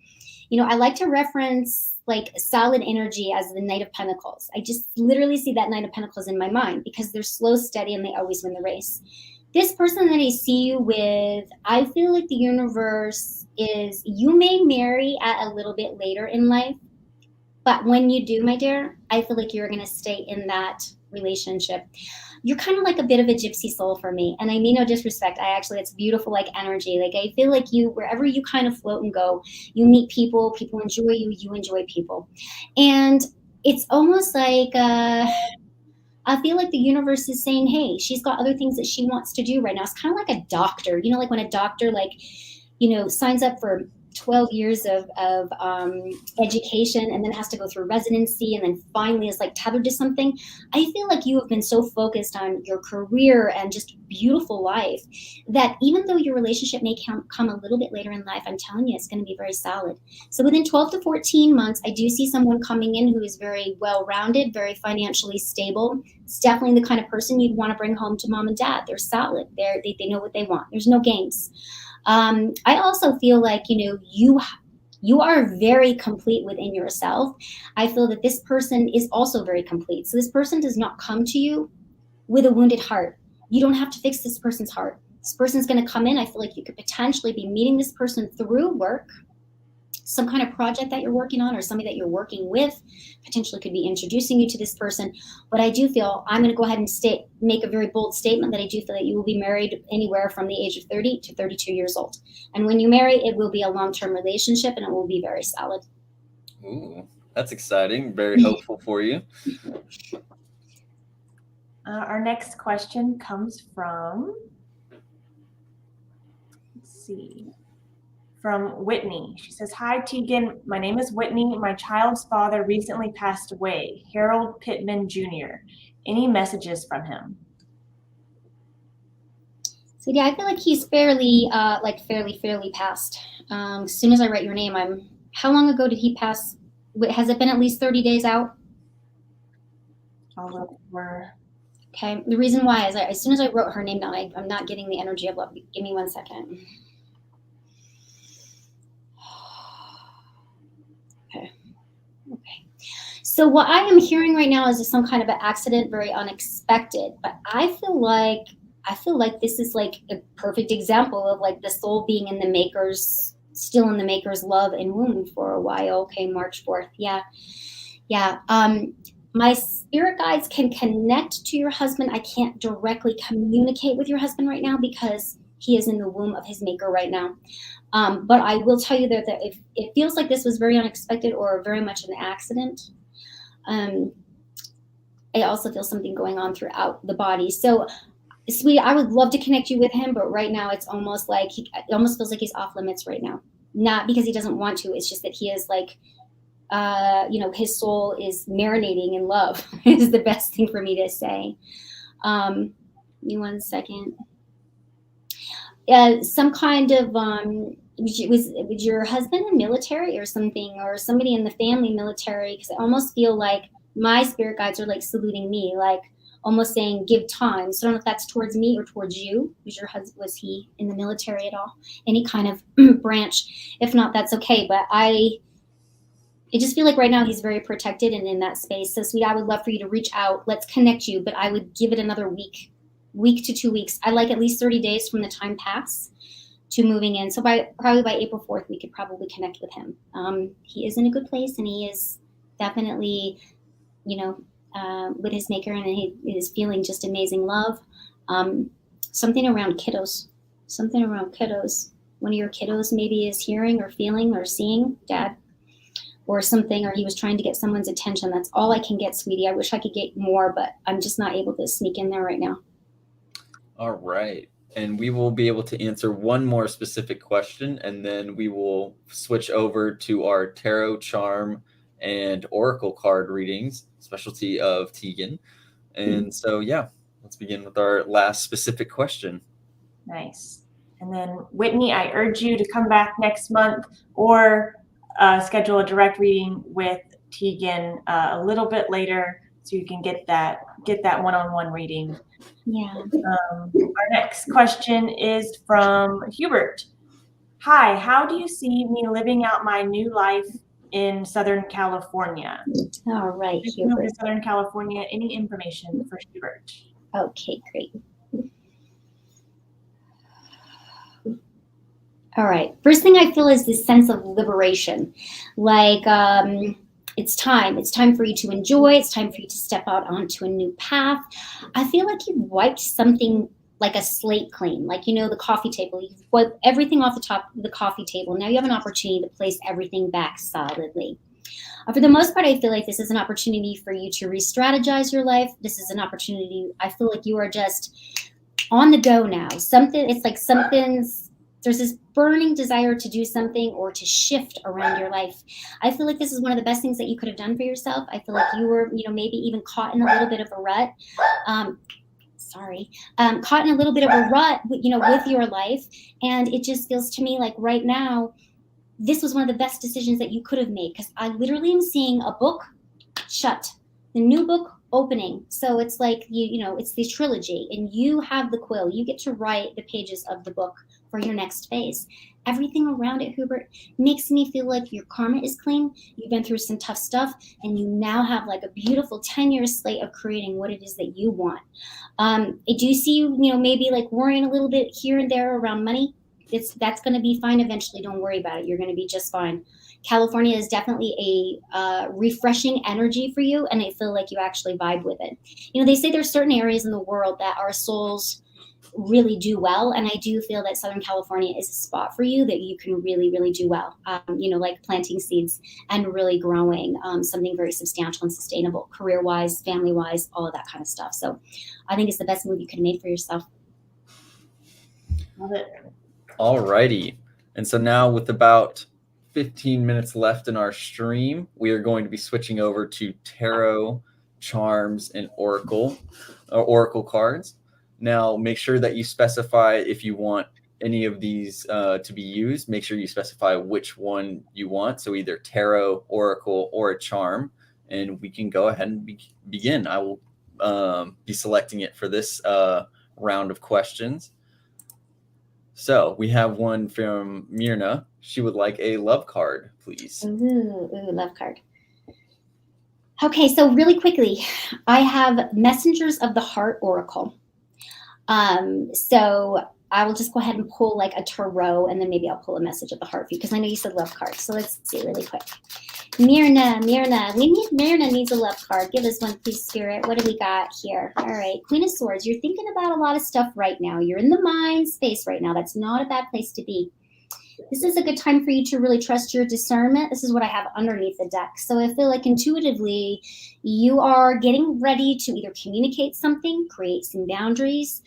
I like to reference like solid energy as the Knight of Pentacles. I just literally see that Knight of Pentacles in my mind because they're slow, steady, and they always win the race. This person that I see you with, I feel like the universe is, you may marry at a little bit later in life, but when you do, my dear, I feel like you're going to stay in that relationship. You're kind of like a bit of a gypsy soul for me. And I mean no disrespect. It's beautiful, like energy. Like I feel like you, wherever you kind of float and go, you meet people, people enjoy you, you enjoy people. And it's almost like, I feel like the universe is saying, hey, she's got other things that she wants to do right now. It's kind of like a doctor, like when a doctor, signs up for 12 years of education and then has to go through residency and then finally is like tethered to something. I feel like you have been so focused on your career and just beautiful life that even though your relationship may come a little bit later in life, I'm telling you, it's going to be very solid. So within 12 to 14 months, I do see someone coming in who is very well-rounded, very financially stable. It's definitely the kind of person you'd want to bring home to mom and dad. They're solid. They know what they want. There's no games. I also feel like, you are very complete within yourself. I feel that this person is also very complete. So this person does not come to you with a wounded heart. You don't have to fix this person's heart. This person's going to come in. I feel like you could potentially be meeting this person through work, some kind of project that you're working on, or somebody that you're working with potentially could be introducing you to this person. But I do feel, I'm going to go ahead and make a very bold statement that I do feel that you will be married anywhere from the age of 30 to 32 years old. And when you marry, it will be a long-term relationship and it will be very solid.
Ooh, that's exciting. Very hopeful for you.
Our next question comes from, from Whitney. She says, hi, Teagan. My name is Whitney. My child's father recently passed away, Harold Pittman Jr. Any messages from him?
So yeah, I feel like he's fairly passed. As soon as I write your name, how long ago did he pass? Has it been at least 30 days out?
I'll look for.
Okay. The reason why is as soon as I wrote her name down, I'm not getting the energy of love. Give me 1 second. Okay. So what I am hearing right now is some kind of an accident, very unexpected. But I feel like this is like a perfect example of like the soul being in the maker's, still in the maker's love and womb for a while. Okay, March 4th. Yeah. My spirit guides can connect to your husband. I can't directly communicate with your husband right now because he is in the womb of his maker right now. But I will tell you that if it feels like this was very unexpected or very much an accident, I also feel something going on throughout the body. So, sweetie, I would love to connect you with him, but right now it's almost like it almost feels like he's off limits right now. Not because he doesn't want to. It's just that he is like, his soul is marinating in love is the best thing for me to say. Give me 1 second. Some kind of was your husband in military or something, or somebody in the family military? Because I almost feel like my spirit guides are like saluting me, like almost saying give time. So I don't know if that's towards me or towards you. Was he in the military at all? Any kind of branch? If not, that's okay. But I just feel like right now he's very protected and in that space. So sweet, I would love for you to reach out. Let's connect you, but I would give it another week to 2 weeks. I like at least 30 days from the time pass to moving in. So probably by April 4th, we could probably connect with him. He is in a good place, and he is definitely, with his maker, and he is feeling just amazing love. Something around kiddos. One of your kiddos maybe is hearing or feeling or seeing dad or something, or he was trying to get someone's attention. That's all I can get, sweetie. I wish I could get more, but I'm just not able to sneak in there right now.
All right. And we will be able to answer one more specific question, and then we will switch over to our tarot, charm, and oracle card readings, specialty of Teagan. And so, yeah, let's begin with our last specific question.
Nice. And then, Whitney, I urge you to come back next month or schedule a direct reading with Teagan a little bit later so you can get that one-on-one reading.
Yeah.
Our next question is from Hubert. Hi, how do you see me living out my new life in Southern California?
All right, Hubert.
In Southern California, any information for Hubert?
Okay, great. All right. First thing I feel is this sense of liberation. Like it's time for you to enjoy. It's time for you to step out onto a new path. I feel like you've wiped something like a slate clean, like, the coffee table. You've wiped everything off the top of the coffee table. Now you have an opportunity to place everything back solidly. For the most part, I feel like this is an opportunity for you to re-strategize your life. This is an opportunity. I feel like you are just on the go now. There's this burning desire to do something or to shift around your life. I feel like this is one of the best things that you could have done for yourself. I feel like you were, maybe even caught in a little bit of a rut. Caught in a little bit of a rut, with your life. And it just feels to me like right now, this was one of the best decisions that you could have made, because I literally am seeing a book shut, the new book opening. So it's like, it's the trilogy, and you have the quill. You get to write the pages of the book for your next phase. Everything around it, Hubert, makes me feel like your karma is clean. You've been through some tough stuff, and you now have like a beautiful 10-year slate of creating what it is that you want. I do see you, maybe like worrying a little bit here and there around money. That's going to be fine eventually. Don't worry about it. You're going to be just fine. California is definitely a refreshing energy for you, and I feel like you actually vibe with it. They say there's certain areas in the world that our souls really do well, and I do feel that Southern California is a spot for you that you can really, really do well. Like planting seeds and really growing something very substantial and sustainable, career-wise, family-wise, all of that kind of stuff. So I think it's the best move you could have made for yourself.
Love it.
All righty. And so now, with about 15 minutes left in our stream, we are going to be switching over to tarot, charms, and oracle cards. Now, make sure that you specify if you want any of these to be used. Make sure you specify which one you want. So either tarot, oracle, or a charm. And we can go ahead and begin. I will be selecting it for this round of questions. So we have one from Myrna. She would like a love card, please.
Ooh, love card. Okay, so really quickly, I have Messengers of the Heart Oracle. So I will just go ahead and pull like a tarot, and then maybe I'll pull a message of the heart for you, because I know you said love card. So let's see really quick. Myrna, Myrna needs a love card. Give us one, please, Spirit. What do we got here? All right, Queen of Swords. You're thinking about a lot of stuff right now. You're in the mind space right now. That's not a bad place to be. This is a good time for you to really trust your discernment. This is what I have underneath the deck. So I feel like intuitively you are getting ready to either communicate something, create some boundaries,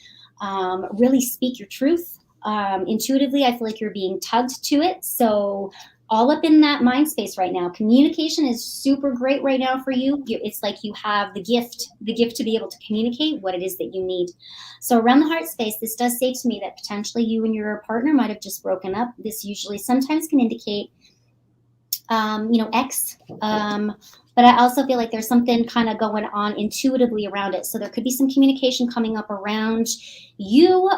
really speak your truth. Intuitively, I feel like you're being tugged to it. So all up in that mind space right now. Communication is super great right now for you. It's like you have the gift to be able to communicate what it is that you need. So around the heart space, this does say to me that potentially you and your partner might have just broken up. This usually sometimes can indicate, ex. But I also feel like there's something kind of going on intuitively around it. So there could be some communication coming up around you,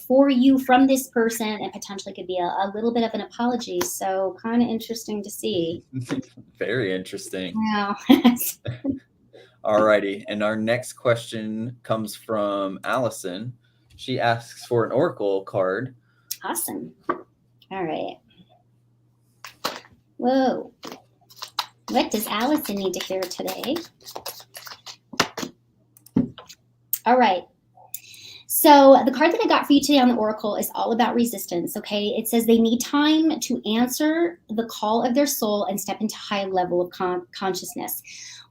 for you from this person, and potentially could be a little bit of an apology. So kind of interesting to see.
Very interesting.
Wow.
All righty. And our next question comes from Allison. She asks for an oracle card.
Awesome. All right. Whoa. What does Allison need to hear today? All right. So the card that I got for you today on the Oracle is all about resistance, okay? It says they need time to answer the call of their soul and step into high level of consciousness.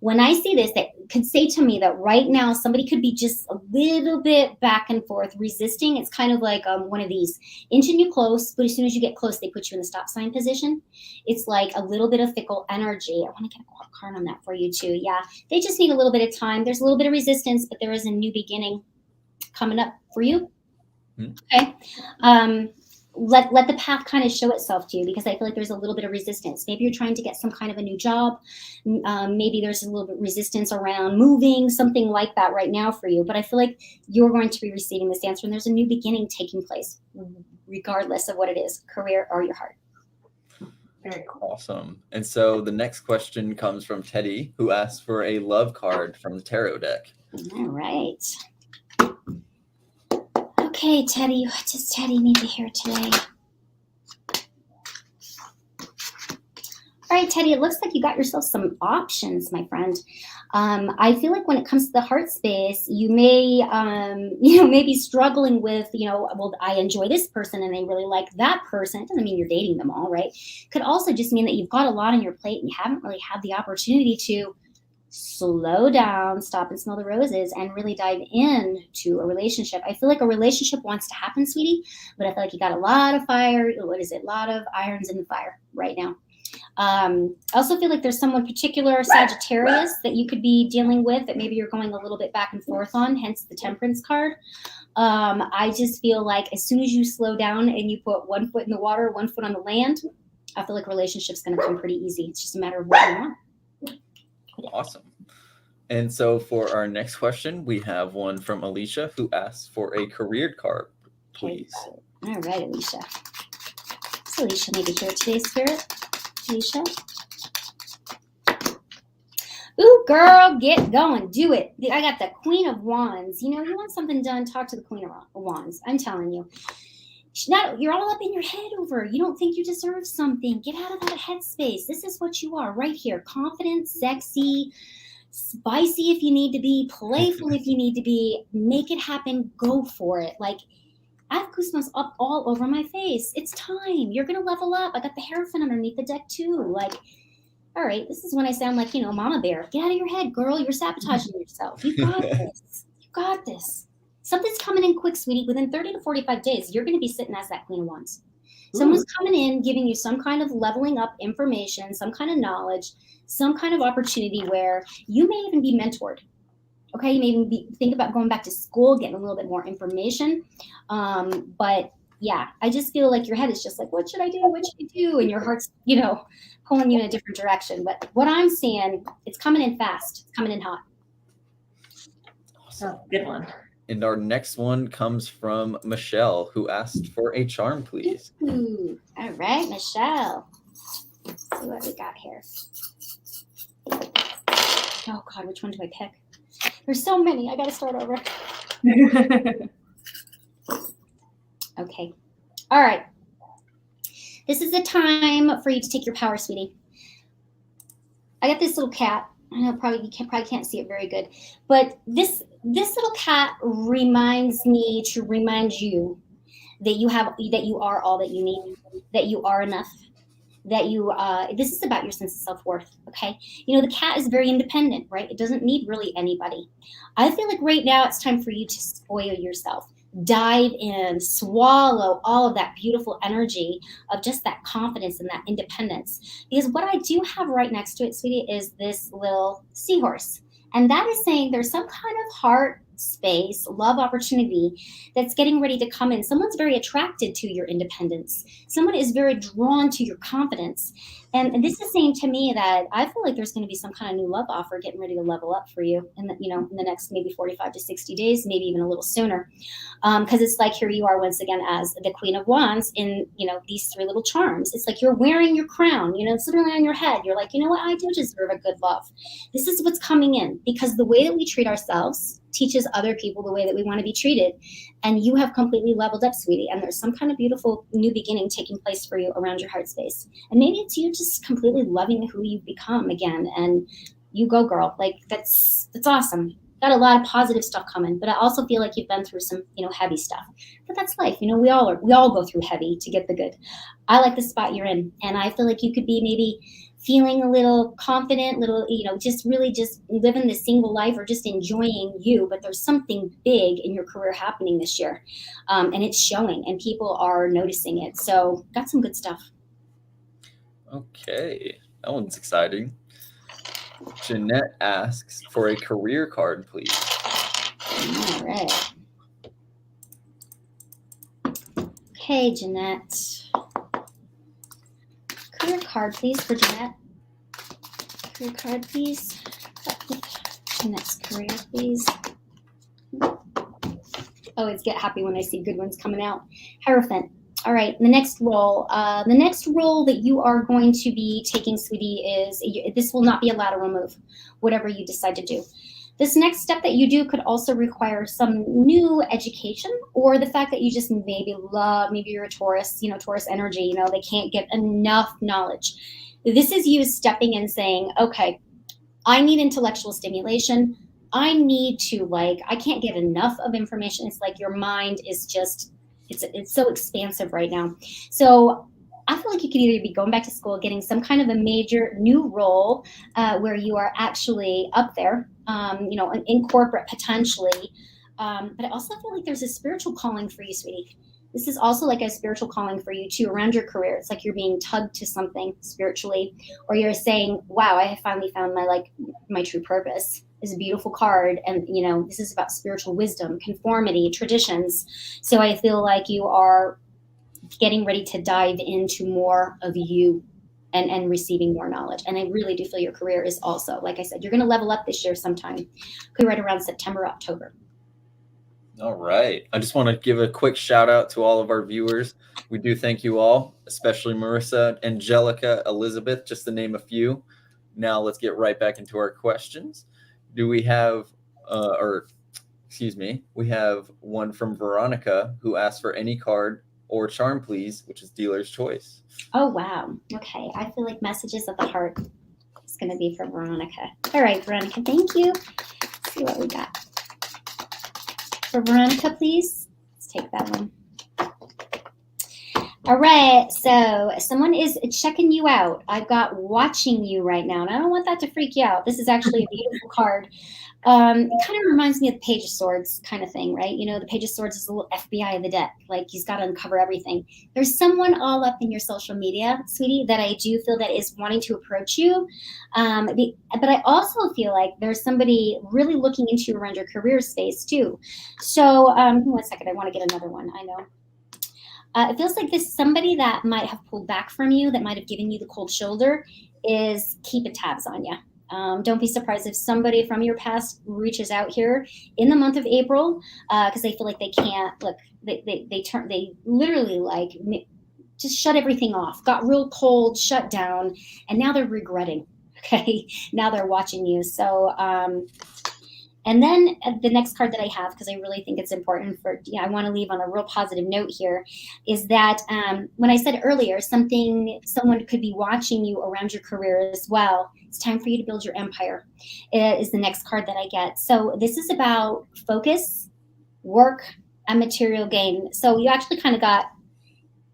When I see this, that could say to me that right now somebody could be just a little bit back and forth resisting. It's kind of like one of these, inching you close, but as soon as you get close, they put you in the stop sign position. It's like a little bit of fickle energy. I want to get a card on that for you too. Yeah, they just need a little bit of time. There's a little bit of resistance, but there is a new beginning coming up for you. Okay. Let the path kind of show itself to you, because I feel like there's a little bit of resistance. Maybe you're trying to get some kind of a new job. Maybe there's a little bit of resistance around moving, something like that right now for you. But I feel like you're going to be receiving this answer, and there's a new beginning taking place, regardless of what it is, career or your heart.
Very cool.
Awesome. And so the next question comes from Teddy, who asks for a love card from the tarot deck.
All right. Okay, Teddy, what does Teddy need to hear today? All right, Teddy, it looks like you got yourself some options, my friend. I feel like when it comes to the heart space, you may, maybe struggling with, well, I enjoy this person and they really like that person. It doesn't mean you're dating them all, right? Could also just mean that you've got a lot on your plate and you haven't really had the opportunity to slow down, stop and smell the roses, and really dive into a relationship. I feel like a relationship wants to happen, sweetie, but I feel like you got a lot of fire. What is it? A lot of irons in the fire right now. I also feel like there's someone particular, Sagittarius, that you could be dealing with that maybe you're going a little bit back and forth on, hence the Temperance card. I just feel like as soon as you slow down and you put one foot in the water, one foot on the land, I feel like relationship's going to come pretty easy. It's just a matter of what you want.
Awesome. And so for our next question, we have one from Alicia, who asks for a career card, please.
All right, Alicia. So Alicia need to hear today's spirit. Alicia. Ooh, girl, get going. Do it. I got the Queen of Wands. You want something done, talk to the Queen of Wands. I'm telling you. You're all up in your head over. You don't think you deserve something. Get out of that headspace. This is what you are right here. Confident, sexy, spicy if you need to be, playful if you need to be. Make it happen. Go for it. Like, I have goosebumps up all over my face. It's time. You're going to level up. I got the Hierophant underneath the deck too. Like, all right, this is when I sound like, Mama Bear. Get out of your head, girl. You're sabotaging yourself. You got this. You got this. Something's coming in quick, sweetie. Within 30 to 45 days, you're going to be sitting as that Queen of Wands. Someone's coming in, giving you some kind of leveling up information, some kind of knowledge, some kind of opportunity where you may even be mentored. Okay, maybe think about going back to school, getting a little bit more information. But yeah, I just feel like your head is just like, what should I do? What should I do? And your heart's, pulling you in a different direction. But what I'm seeing, it's coming in fast. It's coming in hot.
Oh, good one.
And our next one comes from Michelle, who asked for a charm, please.
Ooh, all right, Michelle. Let's see what we got here. Oh God, which one do I pick? There's so many. I got to start over. Okay. All right. This is the time for you to take your power, sweetie. I got this little cat. I know you probably can't see it very good, but this little cat reminds me to remind you that you are all that you need, that you are enough, that this is about your sense of self-worth. Okay. The cat is very independent, right? It doesn't need really anybody. I feel like right now it's time for you to spoil yourself. Dive in, swallow all of that beautiful energy of just that confidence and that independence. Because what I do have right next to it, sweetie, is this little seahorse. And that is saying there's some kind of heart space, love opportunity that's getting ready to come in. Someone's very attracted to your independence. Someone is very drawn to your confidence. And this is saying to me that I feel like there's going to be some kind of new love offer getting ready to level up for you in the next maybe 45 to 60 days, maybe even a little sooner. Because it's like here you are once again as the Queen of Wands in, these three little charms. It's like you're wearing your crown, it's literally on your head. You're like, you know what? I do deserve a good love. This is what's coming in because the way that we treat ourselves teaches other people the way that we want to be treated. And you have completely leveled up, sweetie. And there's some kind of beautiful new beginning taking place for you around your heart space. And maybe it's you just completely loving who you've become again. And you go, girl. Like that's awesome. Got a lot of positive stuff coming, but I also feel like you've been through some, heavy stuff. But that's life. We all go through heavy to get the good. I like the spot you're in. And I feel like you could be maybe feeling a little confident, just really just living the single life or just enjoying you. But there's something big in your career happening this year. And it's showing and people are noticing it. So got some good stuff.
Okay. That one's exciting. Jeanette asks for a career card, please.
All right. Okay, Jeanette. Career card, please, for Jeanette. Career card, please. Jeanette's career, please. Oh, it's get happy when I see good ones coming out. Hierophant. All right, the next role. The next role that you are going to be taking, sweetie, is this will not be a lateral move, whatever you decide to do. This next step that you do could also require some new education or the fact that you just maybe you're a Taurus, Taurus energy, they can't get enough knowledge. This is you stepping in saying, okay, I need intellectual stimulation. I need to I can't get enough of information. It's like your mind is just, it's so expansive right now. So I feel like you could either be going back to school, getting some kind of a major new role where you are actually up there, in corporate potentially. But I also feel like there's a spiritual calling for you, sweetie. This is also like a spiritual calling for you too around your career. It's like you're being tugged to something spiritually, or you're saying, wow, I have finally found my true purpose. Is a beautiful card. And, this is about spiritual wisdom, conformity, traditions. So I feel like you are getting ready to dive into more of you and receiving more knowledge. And I really do feel your career is also, like I said, you're going to level up this year sometime. Could be right around September, October.
All right. I just want to give a quick shout out to all of our viewers. We do thank you all, especially Marissa, Angelica, Elizabeth, just to name a few. Now let's get right back into our questions. Do we have, we have one from Veronica who asked for any card or charm, please, which is dealer's choice.
Oh, wow. Okay. I feel like messages of the heart is going to be for Veronica. All right, Veronica, thank you. Let's see what we got. For Veronica, please. Let's take that one. All right, so someone is checking you out. I've got watching you right now, and I don't want that to freak you out. This is actually a beautiful card. It kind of reminds me of the Page of Swords kind of thing, right? You know, the Page of Swords is a little FBI of the deck. Like, he's got to uncover everything. There's someone all up in your social media, sweetie, that I do feel that is wanting to approach you. But I also feel like there's somebody really looking into you around your career space too. So, 1 second, I want to get another one. I know. It feels like this somebody that might have pulled back from you, that might have given you the cold shoulder, is keeping tabs on you. Don't be surprised if somebody from your past reaches out here in the month of April, because they feel like they can't look. They literally like just shut everything off, got real cold, shut down, and now they're regretting. Okay, now they're watching you. So, and then the next card that I have, because I really think it's important I want to leave on a real positive note here, is that when I said earlier, someone could be watching you around your career as well. It's time for you to build your empire, is the next card that I get. So this is about focus, work, and material gain. So you actually kind of got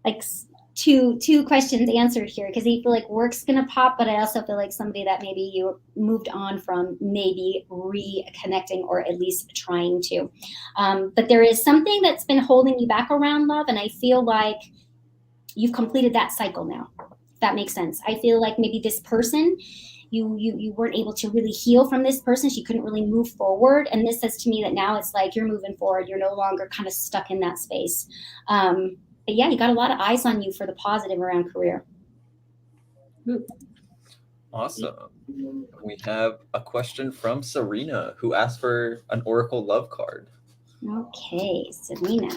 like two questions answered here, because I feel like work's gonna pop, but I also feel like somebody that maybe you moved on from, maybe reconnecting or at least trying to. But there is something that's been holding you back around love, and I feel like you've completed that cycle now, if that makes sense. I feel like maybe this person, you weren't able to really heal from this person. She couldn't really move forward. And this says to me that now it's like you're moving forward. You're no longer kind of stuck in that space. But yeah, you got a lot of eyes on you for the positive around career.
Awesome. We have a question from Serena, who asked for an Oracle love card.
Okay, Serena.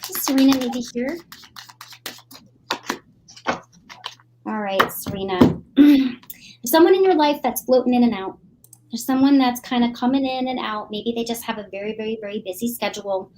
Is Serena maybe here? All right, Serena. There's someone in your life that's floating in and out. There's someone that's kind of coming in and out. Maybe they just have a very, very, very busy schedule.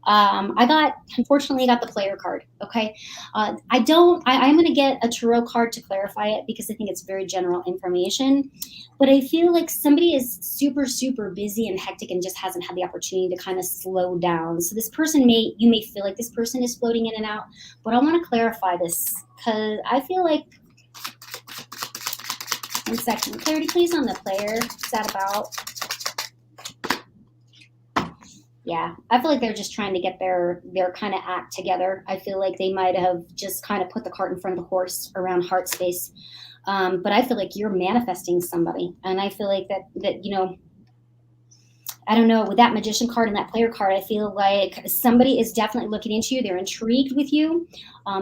Unfortunately, I got the player card. Okay. I'm going to get a tarot card to clarify it, because I think it's very general information. But I feel like somebody is super, super busy and hectic and just hasn't had the opportunity to kind of slow down. So this person you may feel like this person is floating in and out, but I want to clarify this, because I feel like, 1 second, clarity please on the player. What's that about? Yeah, I feel like they're just trying to get their kind of act together. I feel like they might have just kind of put the cart in front of the horse around heart space. But I feel like you're manifesting somebody. And I feel like that, you know, I don't know, with that magician card and that player card, I feel like somebody is definitely looking into you. They're intrigued with you.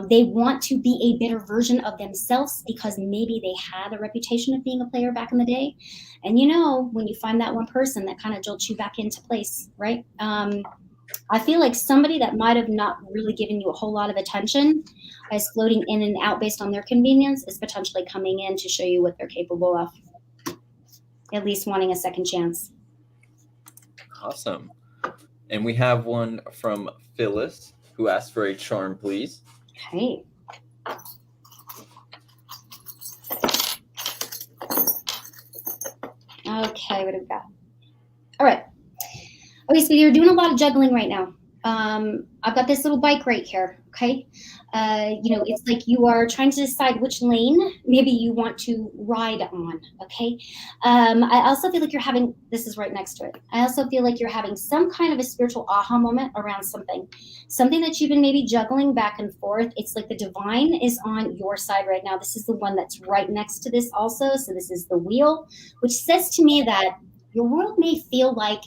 They want to be a better version of themselves, because maybe they had a reputation of being a player back in the day. And you know, when you find that one person that kind of jolts you back into place, right? I feel like somebody that might have not really given you a whole lot of attention, is floating in and out based on their convenience, is potentially coming in to show you what they're capable of, at least wanting a second chance.
Awesome. And we have one from Phyllis, who asked for a charm, please.
Okay. Okay, what do we got? All right. Okay, so you're doing a lot of juggling right now. I've got this little bike right here, okay? You know, it's like you are trying to decide which lane maybe you want to ride on, okay? I also feel like you're having, this is right next to it. I also feel like you're having some kind of a spiritual aha moment around something that you've been maybe juggling back and forth. It's like the divine is on your side right now. This is the one that's right next to this also. So this is the wheel, which says to me that your world may feel like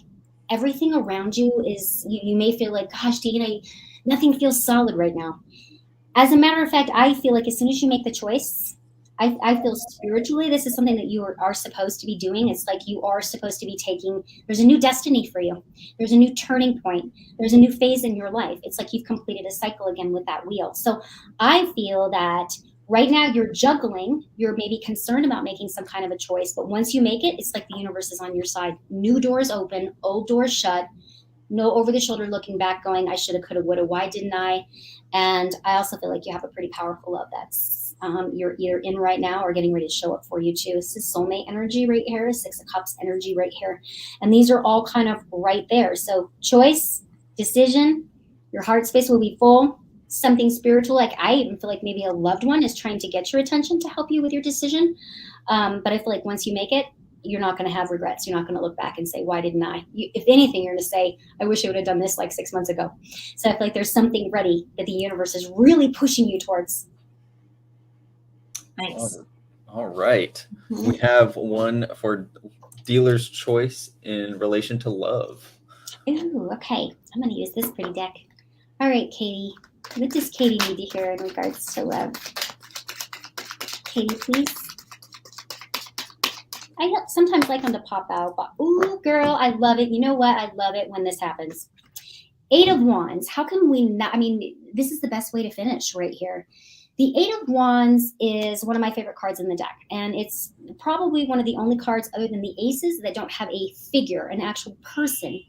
everything around you is, you may feel like, gosh, Teagan, nothing feels solid right now. As a matter of fact, I feel like as soon as you make the choice, I feel spiritually this is something that you are supposed to be doing. It's like you are supposed to be taking, there's a new destiny for you. There's a new turning point. There's a new phase in your life. It's like you've completed a cycle again with that wheel. So I feel that right now you're juggling. You're maybe concerned about making some kind of a choice, but once you make it, it's like the universe is on your side. New doors open, old doors shut. No over the shoulder looking back going, I shoulda, coulda, woulda, why didn't I? And I also feel like you have a pretty powerful love that's you're either in right now or getting ready to show up for you too. This is soulmate energy right here, 6 of Cups energy right here. And these are all kind of right there. So choice, decision, your heart space will be full. Something spiritual, like I even feel like maybe a loved one is trying to get your attention to help you with your decision. But I feel like once you make it, you're not going to have regrets. You're not going to look back and say, why didn't I? If anything, you're going to say, I wish I would have done this like 6 months ago. So I feel like there's something ready that the universe is really pushing you towards.
Nice.
All right.
Mm-hmm.
We have one for dealer's choice in relation to love.
Ooh, okay. I'm going to use this pretty deck. All right, Katie. What does Katie need to hear in regards to love? Katie, please. I sometimes like them to pop out, but ooh, girl, I love it. You know what? I love it when this happens. 8 of Wands. How can we not? I mean, this is the best way to finish right here. The 8 of Wands is one of my favorite cards in the deck, and it's probably one of the only cards other than the aces that don't have a figure, an actual person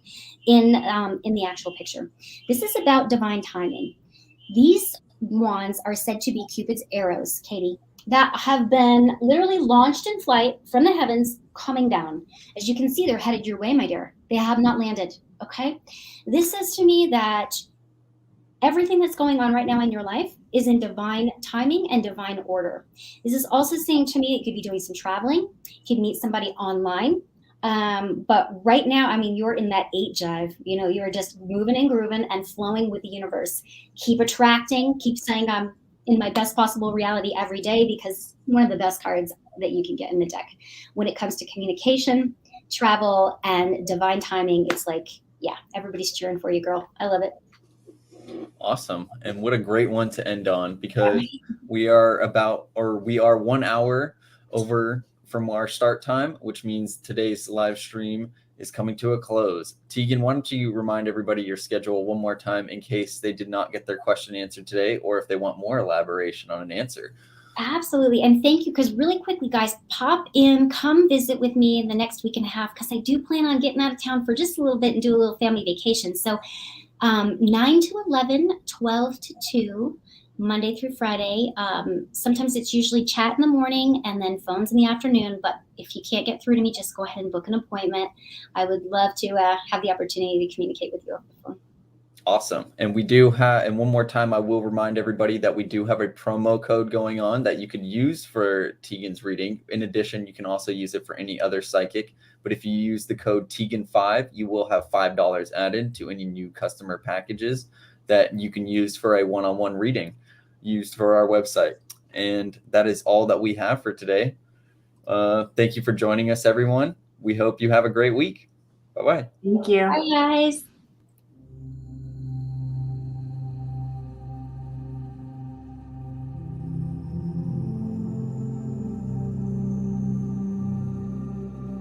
in the actual picture. This is about divine timing. These wands are said to be Cupid's arrows, Katie, that have been literally launched in flight from the heavens, coming down. As you can see, they're headed your way, my dear. They have not landed, okay? This says to me that everything that's going on right now in your life is in divine timing and divine order. This is also saying to me, it could be doing some traveling, you could meet somebody online. But right now, I mean, you're in that 8 jive, you know, you're just moving and grooving and flowing with the universe. Keep attracting, keep saying I'm in my best possible reality every day, because one of the best cards that you can get in the deck when it comes to communication, travel, and divine timing. It's like, yeah, everybody's cheering for you, girl. I love it.
Awesome. And what a great one to end on, because we are 1 hour over from our start time, which means today's live stream is coming to a close. Teagan, why don't you remind everybody your schedule one more time in case they did not get their question answered today, or if they want more elaboration on an answer.
Absolutely. And thank you, because really quickly, guys, pop in, come visit with me in the next week and a half, because I do plan on getting out of town for just a little bit and do a little family vacation. So 9 to 11, 12 to 2, Monday through Friday. Sometimes it's usually chat in the morning and then phones in the afternoon. But if you can't get through to me, just go ahead and book an appointment. I would love to have the opportunity to communicate with you over the phone.
Awesome. And we do have, and one more time, I will remind everybody that we do have a promo code going on that you could use for Teagan's reading. In addition, you can also use it for any other psychic. But if you use the code Teagan5, you will have $5 added to any new customer packages that you can use for a one-on-one reading used for our website. And that is all that we have for today. Thank you for joining us, everyone. We hope you have a great week. Bye-bye.
Thank you.
Bye, guys.